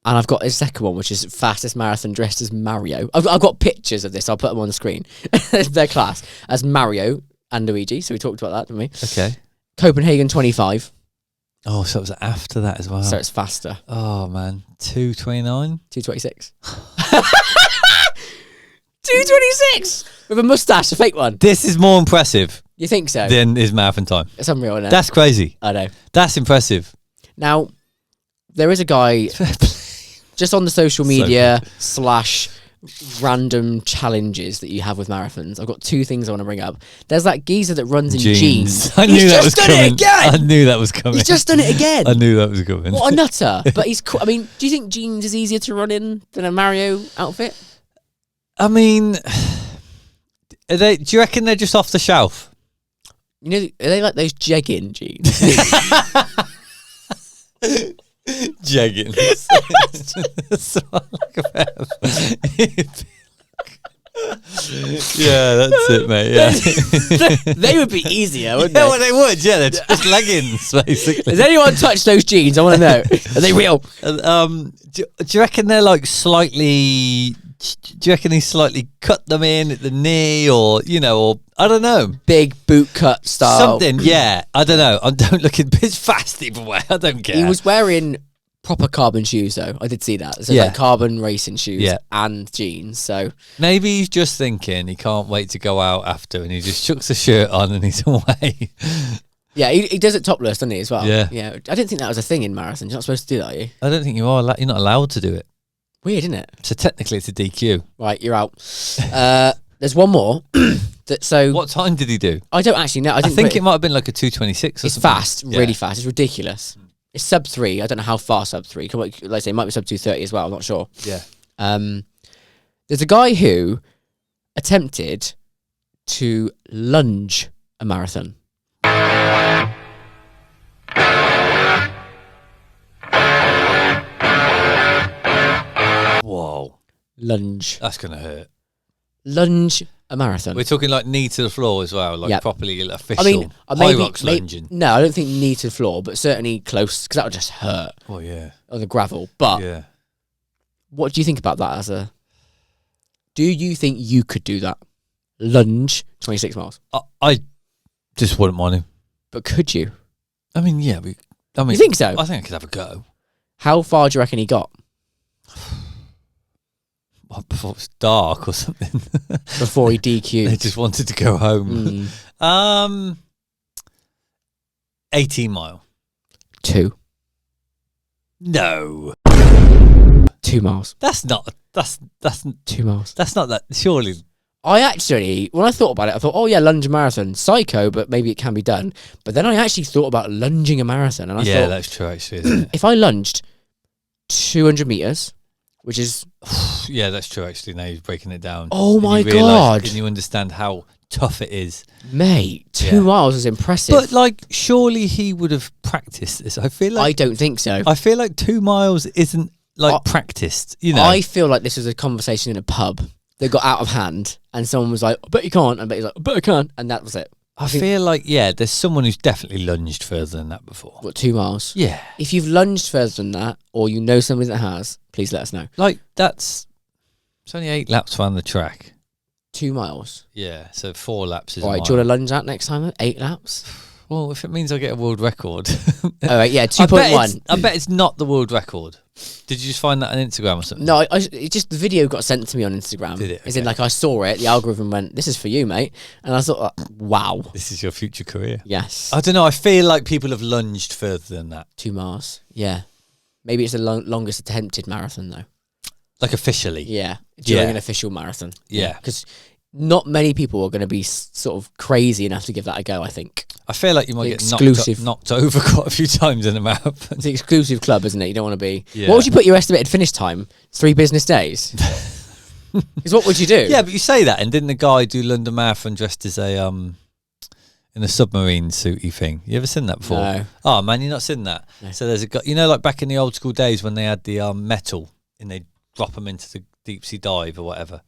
And I've got his second one, which is fastest marathon dressed as Mario. I've got pictures of this. I'll put them on the screen. They're class. As Mario and Luigi. So we talked about that, didn't we? Okay. Copenhagen 25. Oh, so it was after that as well. So it's faster. Oh, man. 2:29? 2:26. 2:26 with a mustache, a fake one. This is more impressive You think so? than his marathon time. It's unreal, isn't it? That's crazy. I know. That's impressive. Now, there is a guy just on the social media / random challenges that you have with marathons. I've got 2 things I want to bring up. There's that geezer that runs in jeans. I knew He's that just was done coming. it again. I knew that was coming. He's just done it again. I knew that was coming. What a nutter. But he's cool. I mean, do you think jeans is easier to run in than a Mario outfit? I mean, do you reckon they're just off the shelf? You know, are they like those jegging jeans? Jeggings. Yeah, that's it, mate. Yeah, They would be easier, wouldn't yeah, they? well, they would. Yeah, they're just leggings, basically. Has anyone touched those jeans? I want to know. Are they real? Do you reckon they're like slightly? Do you reckon he slightly cut them in at the knee, or or I don't know, Big boot cut style. something? Yeah, I don't know. I don't look at. It's fast either way. I don't care. He was wearing proper carbon shoes, though. I did see that. So Yeah. like carbon racing shoes Yeah. and jeans. So Maybe he's just thinking he can't wait to go out after, and he just chucks a shirt on and he's away. yeah, he does it topless, doesn't he, as well? Yeah. Yeah. I didn't think that was a thing in marathons. You're not supposed to do that, are you? I don't think you are. You're not allowed to do it. Weird, isn't it? So technically, it's a DQ. Right, you're out. There's one more. So What time did he do? I don't actually know. I I didn't think put it might have been like a 2:26. It's fast, really fast. It's ridiculous. It's sub 3. I don't know how far sub 3. Like I say, it might be sub 2:30 as well. I'm not sure. Yeah. There's a guy who attempted to lunge a marathon? Whoa. Lunge. That's going to hurt. Lunge a marathon. We're talking like knee to the floor as well, like Yep. properly official. I mean, high rocks lunging. No, I don't think knee to the floor, but certainly close, because that would just hurt Oh, yeah. on the gravel. But Yeah. what do you think about that do you think you could do that? Lunge 26 miles. I just wouldn't want to. But could you? I mean, yeah. You think so? I think I could have a go. How far do you reckon he got Before it was dark or something. before he DQ'd? They just wanted to go home. 18 mile. 2 No. 2 miles. That's 2 miles. that's not that. Surely. I actually, when I thought about it, I thought, oh yeah, lunge a marathon. Psycho, but maybe it can be done. But then I actually thought about lunging a marathon. And I Yeah, thought, that's true, actually, isn't it? if I lunged 200 meters, which is, Yeah, that's true, actually. Now you're breaking it down. oh And my you realise- God, And you understand how tough it is. mate, 2 Yeah. miles is impressive. But, like, surely he would have practiced this. I feel I like don't think so. I feel like 2 miles isn't, like, I- practiced, you know? I feel like this was a conversation in a pub that got out of hand, and someone was like, I bet you can't. And he's like, I bet I can. And that was it. I feel like, yeah, there's someone who's definitely lunged further than that before. What, 2 miles? Yeah. If you've lunged further than that, or you know somebody that has, please let us know. Like, it's only 8 laps around the track. 2 miles. Yeah, so 4 laps is All right, do you want to lunge out next time? Then? 8 laps? Well, if it means I get a world record. All right, yeah, I 2.1. bet it's not the world record. Did you just find that on Instagram or something? No, it just the video got sent to me on Instagram. Did it? As in, Okay. like, I saw it, the algorithm went, this is for you, mate. And I thought, wow. This is your future career. Yes. I don't know. I feel like people have lunged further than that. 2 miles. Yeah. Maybe it's the longest attempted marathon, though. Like officially. Yeah. During Yeah. an official marathon. Yeah. Because not many people are going to be sort of crazy enough to give that a go, I think. I feel like you might get Exclusive. knocked over quite a few times in a marathon. It's an exclusive club, isn't it? You don't want to be... Yeah. What would you put your estimated finish time? 3 business days? Because what would you do? Yeah, but you say that, and didn't the guy do London Marathon dressed as a in a submarine suity thing? You ever seen that before? No. Oh man, you've not seen that. No. So there's a guy, you know, like back in the old school days when they had the metal and they drop them into the deep sea dive or whatever.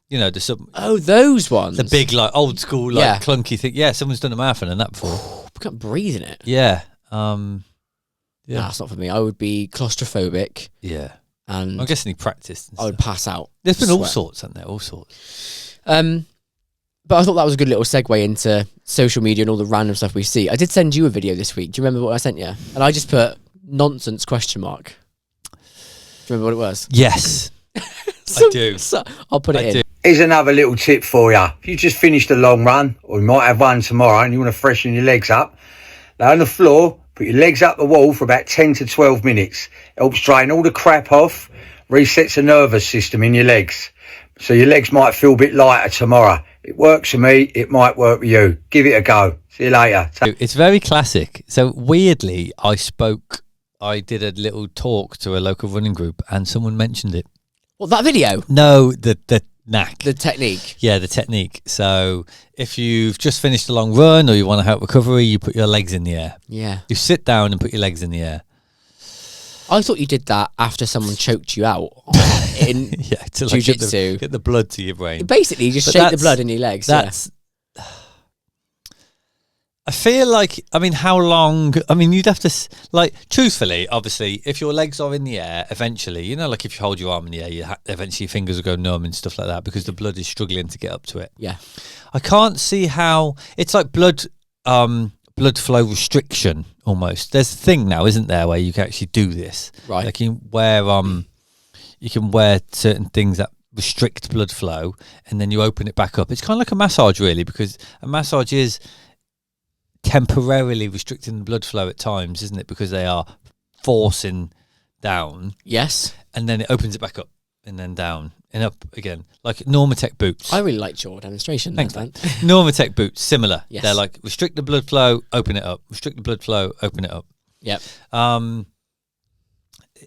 You know, Oh, those ones. the big like old school like Yeah. clunky thing. Yeah, someone's done a marathon and that before. I can't breathe in it. Yeah. Yeah. Yeah. That's not for me. I would be claustrophobic Yeah. and I'm guessing he practiced. And I would stuff. pass out. There's been all Sweat. sorts, hasn't there? All sorts. But I thought that was a good little segue into social media and all the random stuff we see. I did send you a video this week. Do you remember what I sent you? And I just put nonsense question mark. Do you remember what it was? Yes. I do. So, I'll put it I in. do. Here's another little tip for you. If you just finished a long run, or you might have one tomorrow, and you want to freshen your legs up, lay on the floor, put your legs up the wall for about 10 to 12 minutes. Helps drain all the crap off, resets the nervous system in your legs. So your legs might feel a bit lighter tomorrow. It works for me, it might work for you. Give it a go. See you later. It's very classic. So weirdly, I did a little talk to a local running group and someone mentioned it. What, that video? No, the knack. The technique. Yeah, the technique. So if you've just finished a long run or you want to help recovery, you put your legs in the air. Yeah. You sit down and put your legs in the air. I thought you did that after someone choked you out in Yeah, to like jiu-jitsu. get the blood to your brain. Basically, you just But shake the that's- blood in your legs. That's. I feel like, I mean, how long? I mean, you'd have to, like, truthfully, obviously, if your legs are in the air, eventually, you know, like if you hold your arm in the air, eventually your fingers will go numb and stuff like that because the blood is struggling to get up to it. Yeah. I can't see how it's like blood flow restriction almost. There's a thing now, isn't there, where you can actually do this. Right. Like you can wear certain things that restrict blood flow, and then you open it back up. It's kind of like a massage, really, because a massage is temporarily restricting the blood flow at times, isn't it? Because they are forcing down, Yes. and then it opens it back up, and then down and up again, like Normatec boots. I really liked your demonstration. Thanks, man. Normatec boots, similar. Yes. They're like restrict the blood flow, open it up. Restrict the blood flow, open it up. Yep.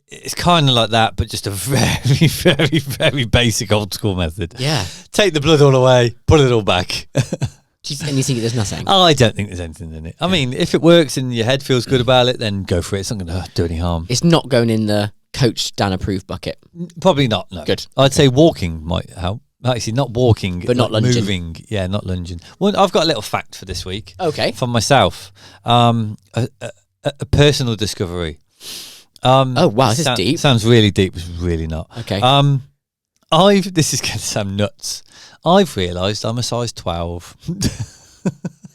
it's kind of like that, but just a very, very, very basic old school method. Yeah. Take the blood all away, put it all back. And you think there's nothing? I don't think there's anything in it. I mean, if it works and your head feels good about it, then go for it. It's not going to do any harm. It's not going in the Coach Dan approved bucket. Probably not, no. Good. I'd say walking might help. Actually, not walking, But not lunging. Moving. Yeah, not lunging. Well, I've got a little fact for this week. Okay. From myself. A personal discovery. Oh, wow, this is deep. Sounds really deep. It's really not. Okay. This is going to sound nuts. I've realised I'm a size 12.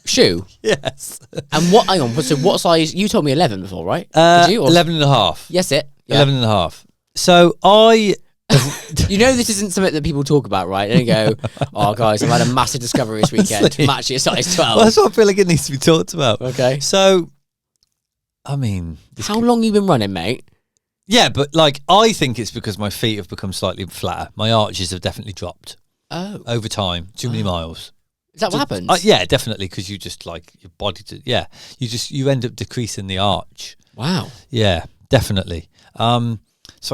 Shoe? Yes. And what, hang on, so what size, you told me 11 before, right? Did you? Or? 11 and a half. Yes, it. Yeah. 11 and a half. So You know this isn't something that people talk about, right? And go, oh, guys, I've had a massive discovery this weekend. Honestly. I'm actually a size 12. Well, that's what I feel like it needs to be talked about. Okay. So, I mean... How long you been running, mate? Yeah, but like, I think it's because my feet have become slightly flatter. My arches have definitely dropped Oh. over time. Too many miles. Is that what happens? Yeah, definitely, because you just like your body. You end up decreasing the arch. Wow. Yeah, definitely. So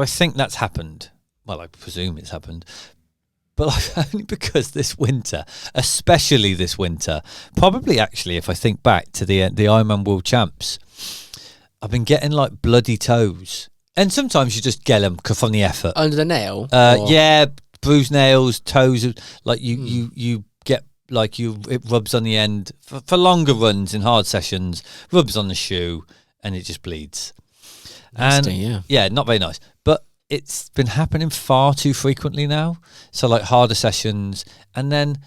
I think that's happened. Well, I presume it's happened, but like, only because this winter, especially this winter, probably actually, if I think back to the Ironman World Champs, I've been getting like bloody toes, and sometimes you just get them from the effort. Under the nail? Yeah, bruised nails, toes. Like you get like it rubs on the end for longer runs in hard sessions. Rubs on the shoe, and it just bleeds. Nasty, yeah, not very nice. But it's been happening far too frequently now. So like harder sessions, and then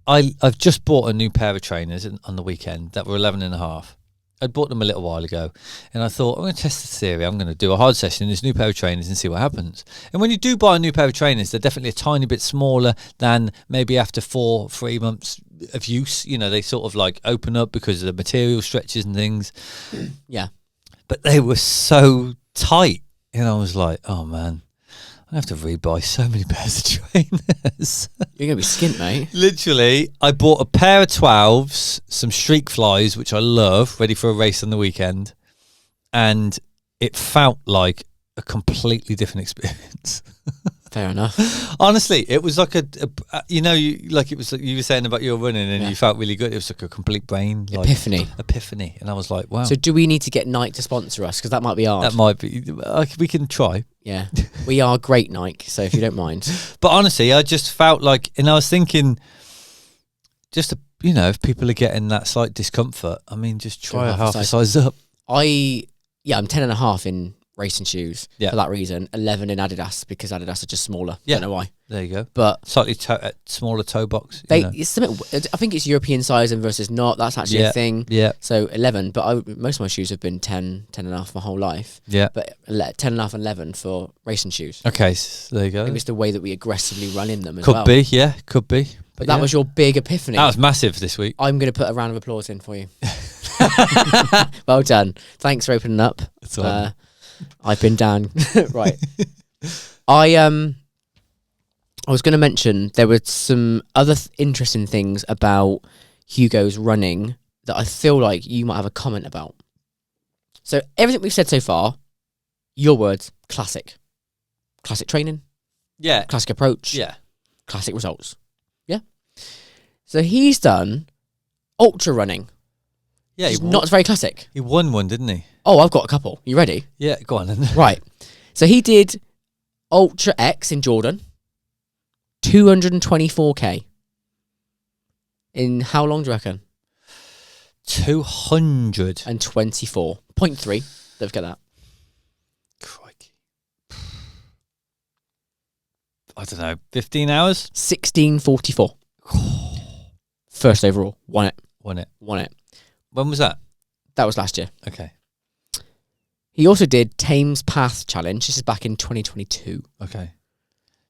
I've just bought a new pair of trainers on the weekend that were 11 and a half. I'd bought them a little while ago, and I thought, I'm going to test the theory. I'm going to do a hard session in this new pair of trainers and see what happens. And when you do buy a new pair of trainers, they're definitely a tiny bit smaller than maybe after 3 months of use. You know, they sort of like open up because of the material stretches and things. Yeah. But they were so tight. And I was like, oh man, I have to rebuy so many pairs of trainers. You're going to be skint, mate. Literally, I bought a pair of 12s, some streak flies, which I love, ready for a race on the weekend. And it felt like a completely different experience. Fair enough. Honestly, it was like it was like you were saying about your running and you felt really good. It was like a complete brain epiphany. And I was like, wow. So do we need to get Nike to sponsor us? Because that might be hard. That might be. We can try. Yeah. We are great, Nike, so if you don't mind. But honestly, I just felt like, and I was thinking, if people are getting that slight discomfort, I mean, just try a half a size up. I'm 10 and a half in racing shoes Yeah. for that reason. 11 in Adidas because Adidas are just smaller. Yeah. Don't know why. There you go. But Slightly smaller toe box. it's something. I think it's European sizing versus not. That's actually a thing. Yeah. So 11, but most of my shoes have been 10 and a half my whole life. Yeah. But 10 and a half and 11 for racing shoes. Okay, so there you go. Maybe it's the way that we aggressively run in them as well. Could be. But that was your big epiphany. That was massive this week. I'm going to put a round of applause in for you. Well done. Thanks for opening up. That's all right. I've been down. Right. I was going to mention there were some other interesting things about Hugo's running that I feel like you might have a comment about. So everything we've said so far, your words, classic. Classic training. Yeah. Classic approach. Yeah. Classic results. Yeah. So he's done ultra running. Yeah. It's not very classic. He won one, didn't he? Oh, I've got a couple. You ready? Yeah, go on then. Right. So he did Ultra X in Jordan, 224k. In how long do you reckon? 200. And 24.3. Don't forget that. Crikey. I don't know. 15 hours? 1644. First overall. Won it. Won it. When was that? That was last year. Okay. He also did Thames Path Challenge. This is back in 2022. Okay.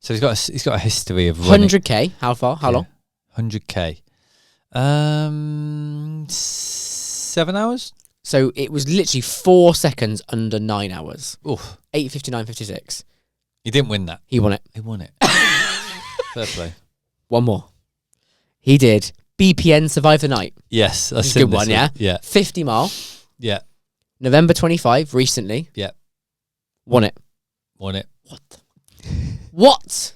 So he's got a history of running. 100k. How far? How long? 100k. 7 hours? So it was literally 4 seconds under 9 hours. Oof. 8:59.56. He didn't win that. He won it. Fair play. One more. He did BPN Survive the Night. Yes. That's a good one, yeah? Yeah. 50 mile. Yeah. November 25, recently. Yeah. Won it. Won it. What?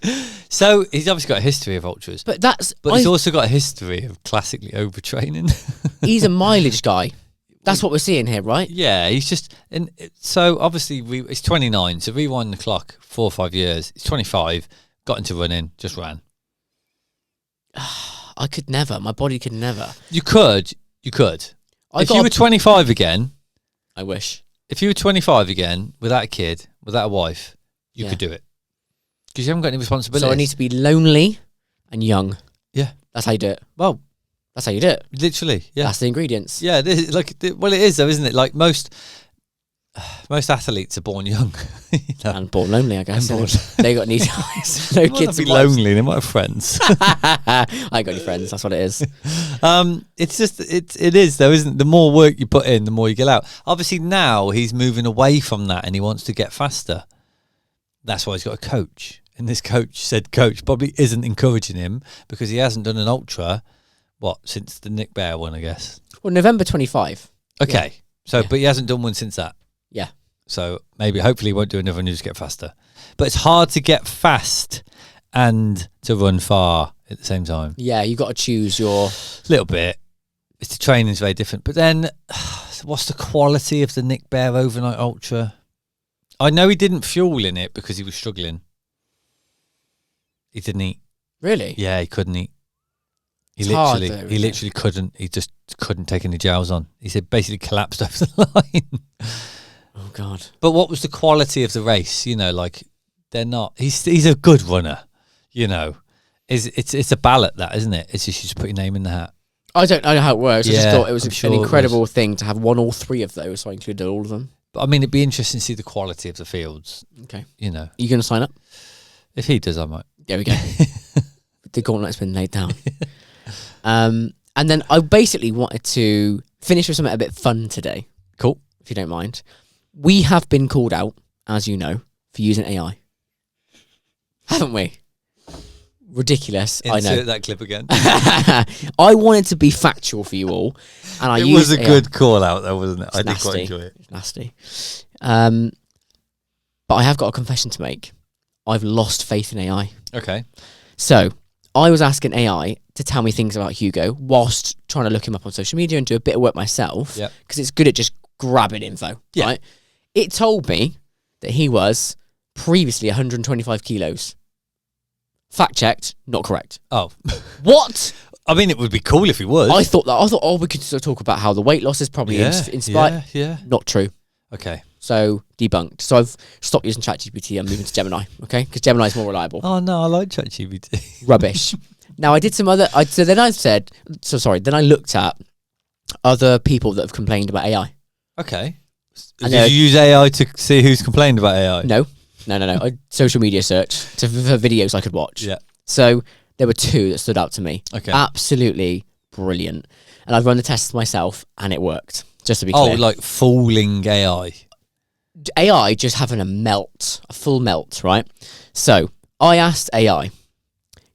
So he's obviously got a history of ultras, But that's. but he's also got a history of classically overtraining. He's a mileage guy. That's what we're seeing here, right? Yeah, he's just, and so obviously he's 29. So rewind the clock 4 or 5 years. He's 25. Got into running, just ran. I could never. My body could never. You could. If you were 25 again, I wish. if you were 25 again, without a kid, without a wife, you could do it. Because you haven't got any responsibilities. So I need to be lonely and young. Yeah. That's how you do it. Well, That's how you do it. literally, yeah. That's the ingredients. Yeah, this is well, it is though, isn't it? Like most athletes are born young. You know? And born lonely, I guess. And born- They got need eyes. No They might kids. not be and wives. lonely. They might have friends. I ain't got any friends. That's what it is. It's just it is though, isn't it? The more work you put in, the more you get out. Obviously now he's moving away from that and he wants to get faster. That's why he's got a coach. And this coach probably isn't encouraging him because he hasn't done an ultra, since the Nick Bear one, I guess. Well, November 25. Okay. Yeah. So, but he hasn't done one since that. Yeah. So hopefully he won't do another one and just get faster. But it's hard to get fast and to run far at the same time. Yeah, you got to choose your. Little bit. It's the training's very different. But then, what's the quality of the Nick Bear overnight ultra? I know he didn't fuel in it because he was struggling. He didn't eat. Really? Yeah, he couldn't eat. He It's hard literally, though, he isn't it? literally couldn't. He just couldn't take any gels on. He said basically collapsed over the line. Oh God. But what was the quality of the race? You know, like they're not. He's a good runner. You know, it's a ballot that, isn't it? It's just you just put your name in the hat. I don't know how it works. I just Yeah, thought it was I'm sure an it was. incredible thing to have won all three of those, so I included all of them. But I mean, it'd be interesting to see the quality of the fields. Okay. You know, Are you going to sign up? if he does, I might. There we go. The gauntlet's been laid down. And then I basically wanted to finish with something a bit fun today, Cool. if you don't mind. We have been called out, as you know, for using AI. Haven't we? Ridiculous. I know. Insert that clip again. I wanted to be factual for you all. And I It used was a AI. good call out, though, wasn't it? I It's did quite nasty. enjoy it. It's nasty. But I have got a confession to make. I've lost faith in AI. Okay. So I was asking AI to tell me things about Hugo whilst trying to look him up on social media and do a bit of work myself. Yep. Because it's good at just grabbing info. Yeah. Right? It told me that he was previously 125 kilos. Fact checked, not correct. Oh, What? I mean, it would be cool if he was. I thought, oh, we could sort of talk about how the weight loss is probably inspired. Yeah. Not true. Okay. So debunked. So I've stopped using ChatGPT. I'm moving to Gemini. Okay, because Gemini is more reliable. Oh no, I like ChatGPT. Rubbish. Now I did some other. Then I looked at other people that have complained about AI. Okay. I Did know. you use AI to see who's complained about AI? No. I social media search for videos I could watch. Yeah. So there were two that stood out to me. Okay. Absolutely brilliant. And I've run the tests myself, and it worked. Just to be Oh, clear. like fooling AI. AI just having a full melt, right? So I asked AI,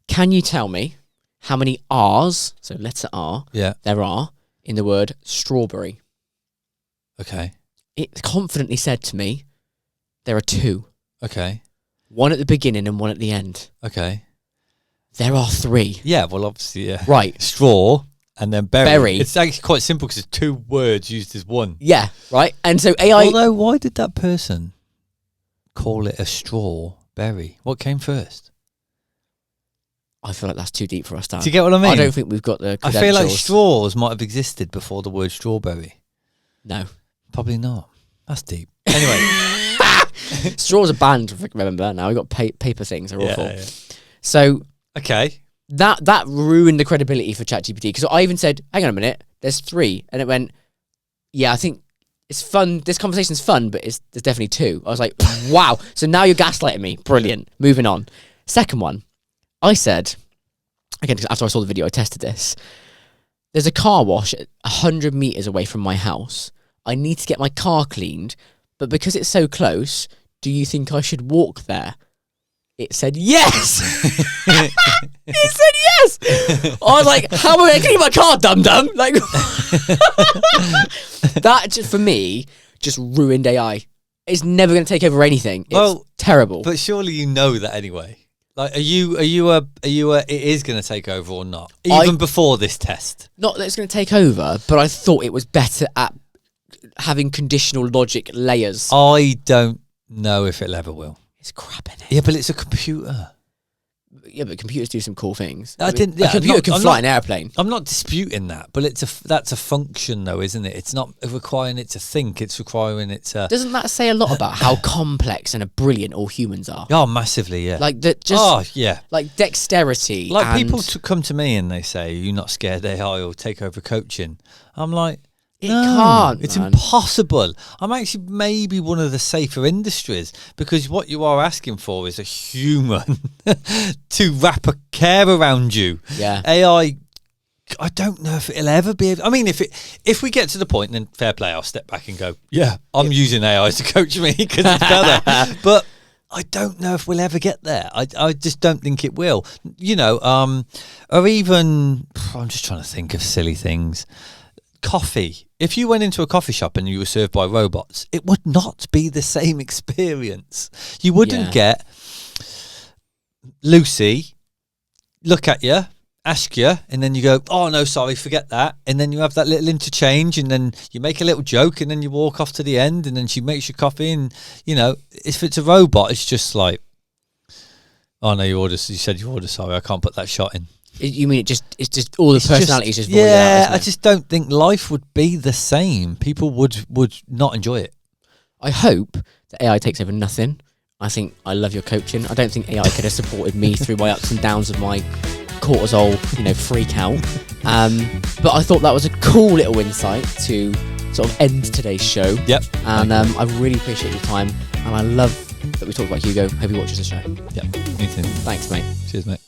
can you tell me how many R's, so letter R, Yeah. there are in the word strawberry? Okay. It confidently said to me, there are two. Okay. One at the beginning and one at the end. Okay. There are three. Yeah. Well, obviously, yeah. Right. Straw and then berry. Berry. It's actually quite simple because it's two words used as one. Yeah, right? And so AI... Although, why did that person call it a strawberry? What came first? I feel like that's too deep for us, Dan. Do you get what I mean? I don't think we've got the I credentials. feel like straws might have existed before the word strawberry. No. Probably not. That's deep. Anyway. Straws are banned, remember? Now we've got paper things. They're awful. Yeah. So... Okay. That ruined the credibility for ChatGPT, because I even said, hang on a minute, there's three. And it went, yeah, I think it's fun. This conversation's fun, but there's definitely two. I was like, wow. So now you're gaslighting me. Brilliant. Moving on. Second one, I said, again, after I saw the video, I tested this. There's a car wash 100 meters away from my house. I need to get my car cleaned, but because it's so close, do you think I should walk there? It said yes. It said yes. I was like, how am I going to clean my car, dum-dum? Like, that just, for me, just ruined AI. It's never going to take over anything. It's terrible. But surely you know that anyway. Like, are you it is going to take over or not? Even before this test. Not that it's going to take over, but I thought it was better at having conditional logic layers. I don't know if it ever will. It's crap in it. Yeah, but it's a computer. Yeah, but computers do some cool things. A computer can fly an airplane. I'm not disputing that, but that's a function, though, isn't it? It's not requiring it to think. It's requiring it to. Doesn't that say a lot about how complex and brilliant all humans are? Oh, massively, yeah. Like that. Just like dexterity. Like and people come to me and they say, "You're not scared AI will take over coaching." I'm like, it can't. It's man. impossible. I'm actually maybe one of the safer industries because what you are asking for is a human to wrap a care around you. Yeah. AI, I don't know if it'll ever be able. I mean, if we get to the point, then fair play, I'll step back and go, yeah, I'm using AI to coach me because it's better. But I don't know if we'll ever get there. I just don't think it will. You know, or even I'm just trying to think of silly things. Coffee. If you went into a coffee shop and you were served by robots, it would not be the same experience. You wouldn't get Lucy look at you, ask you, and then you go, oh no, sorry, forget that. And then you have that little interchange and then you make a little joke and then you walk off to the end and then she makes your coffee. And, you know, if it's a robot, it's just like, oh no, you said you ordered, sorry, I can't put that shot in. You mean it's just all the personality is just voided yeah, out, I just don't think life would be the same. People would not enjoy it. I hope that AI takes over nothing. I think I love your coaching. I don't think AI could have supported me through my ups and downs of my cortisol, freak out. But I thought that was a cool little insight to sort of end today's show. Yep. And I really appreciate your time, and I love that we talked about Hugo. Hope he watches the show. Yeah, me too. Thanks, mate. Cheers, mate.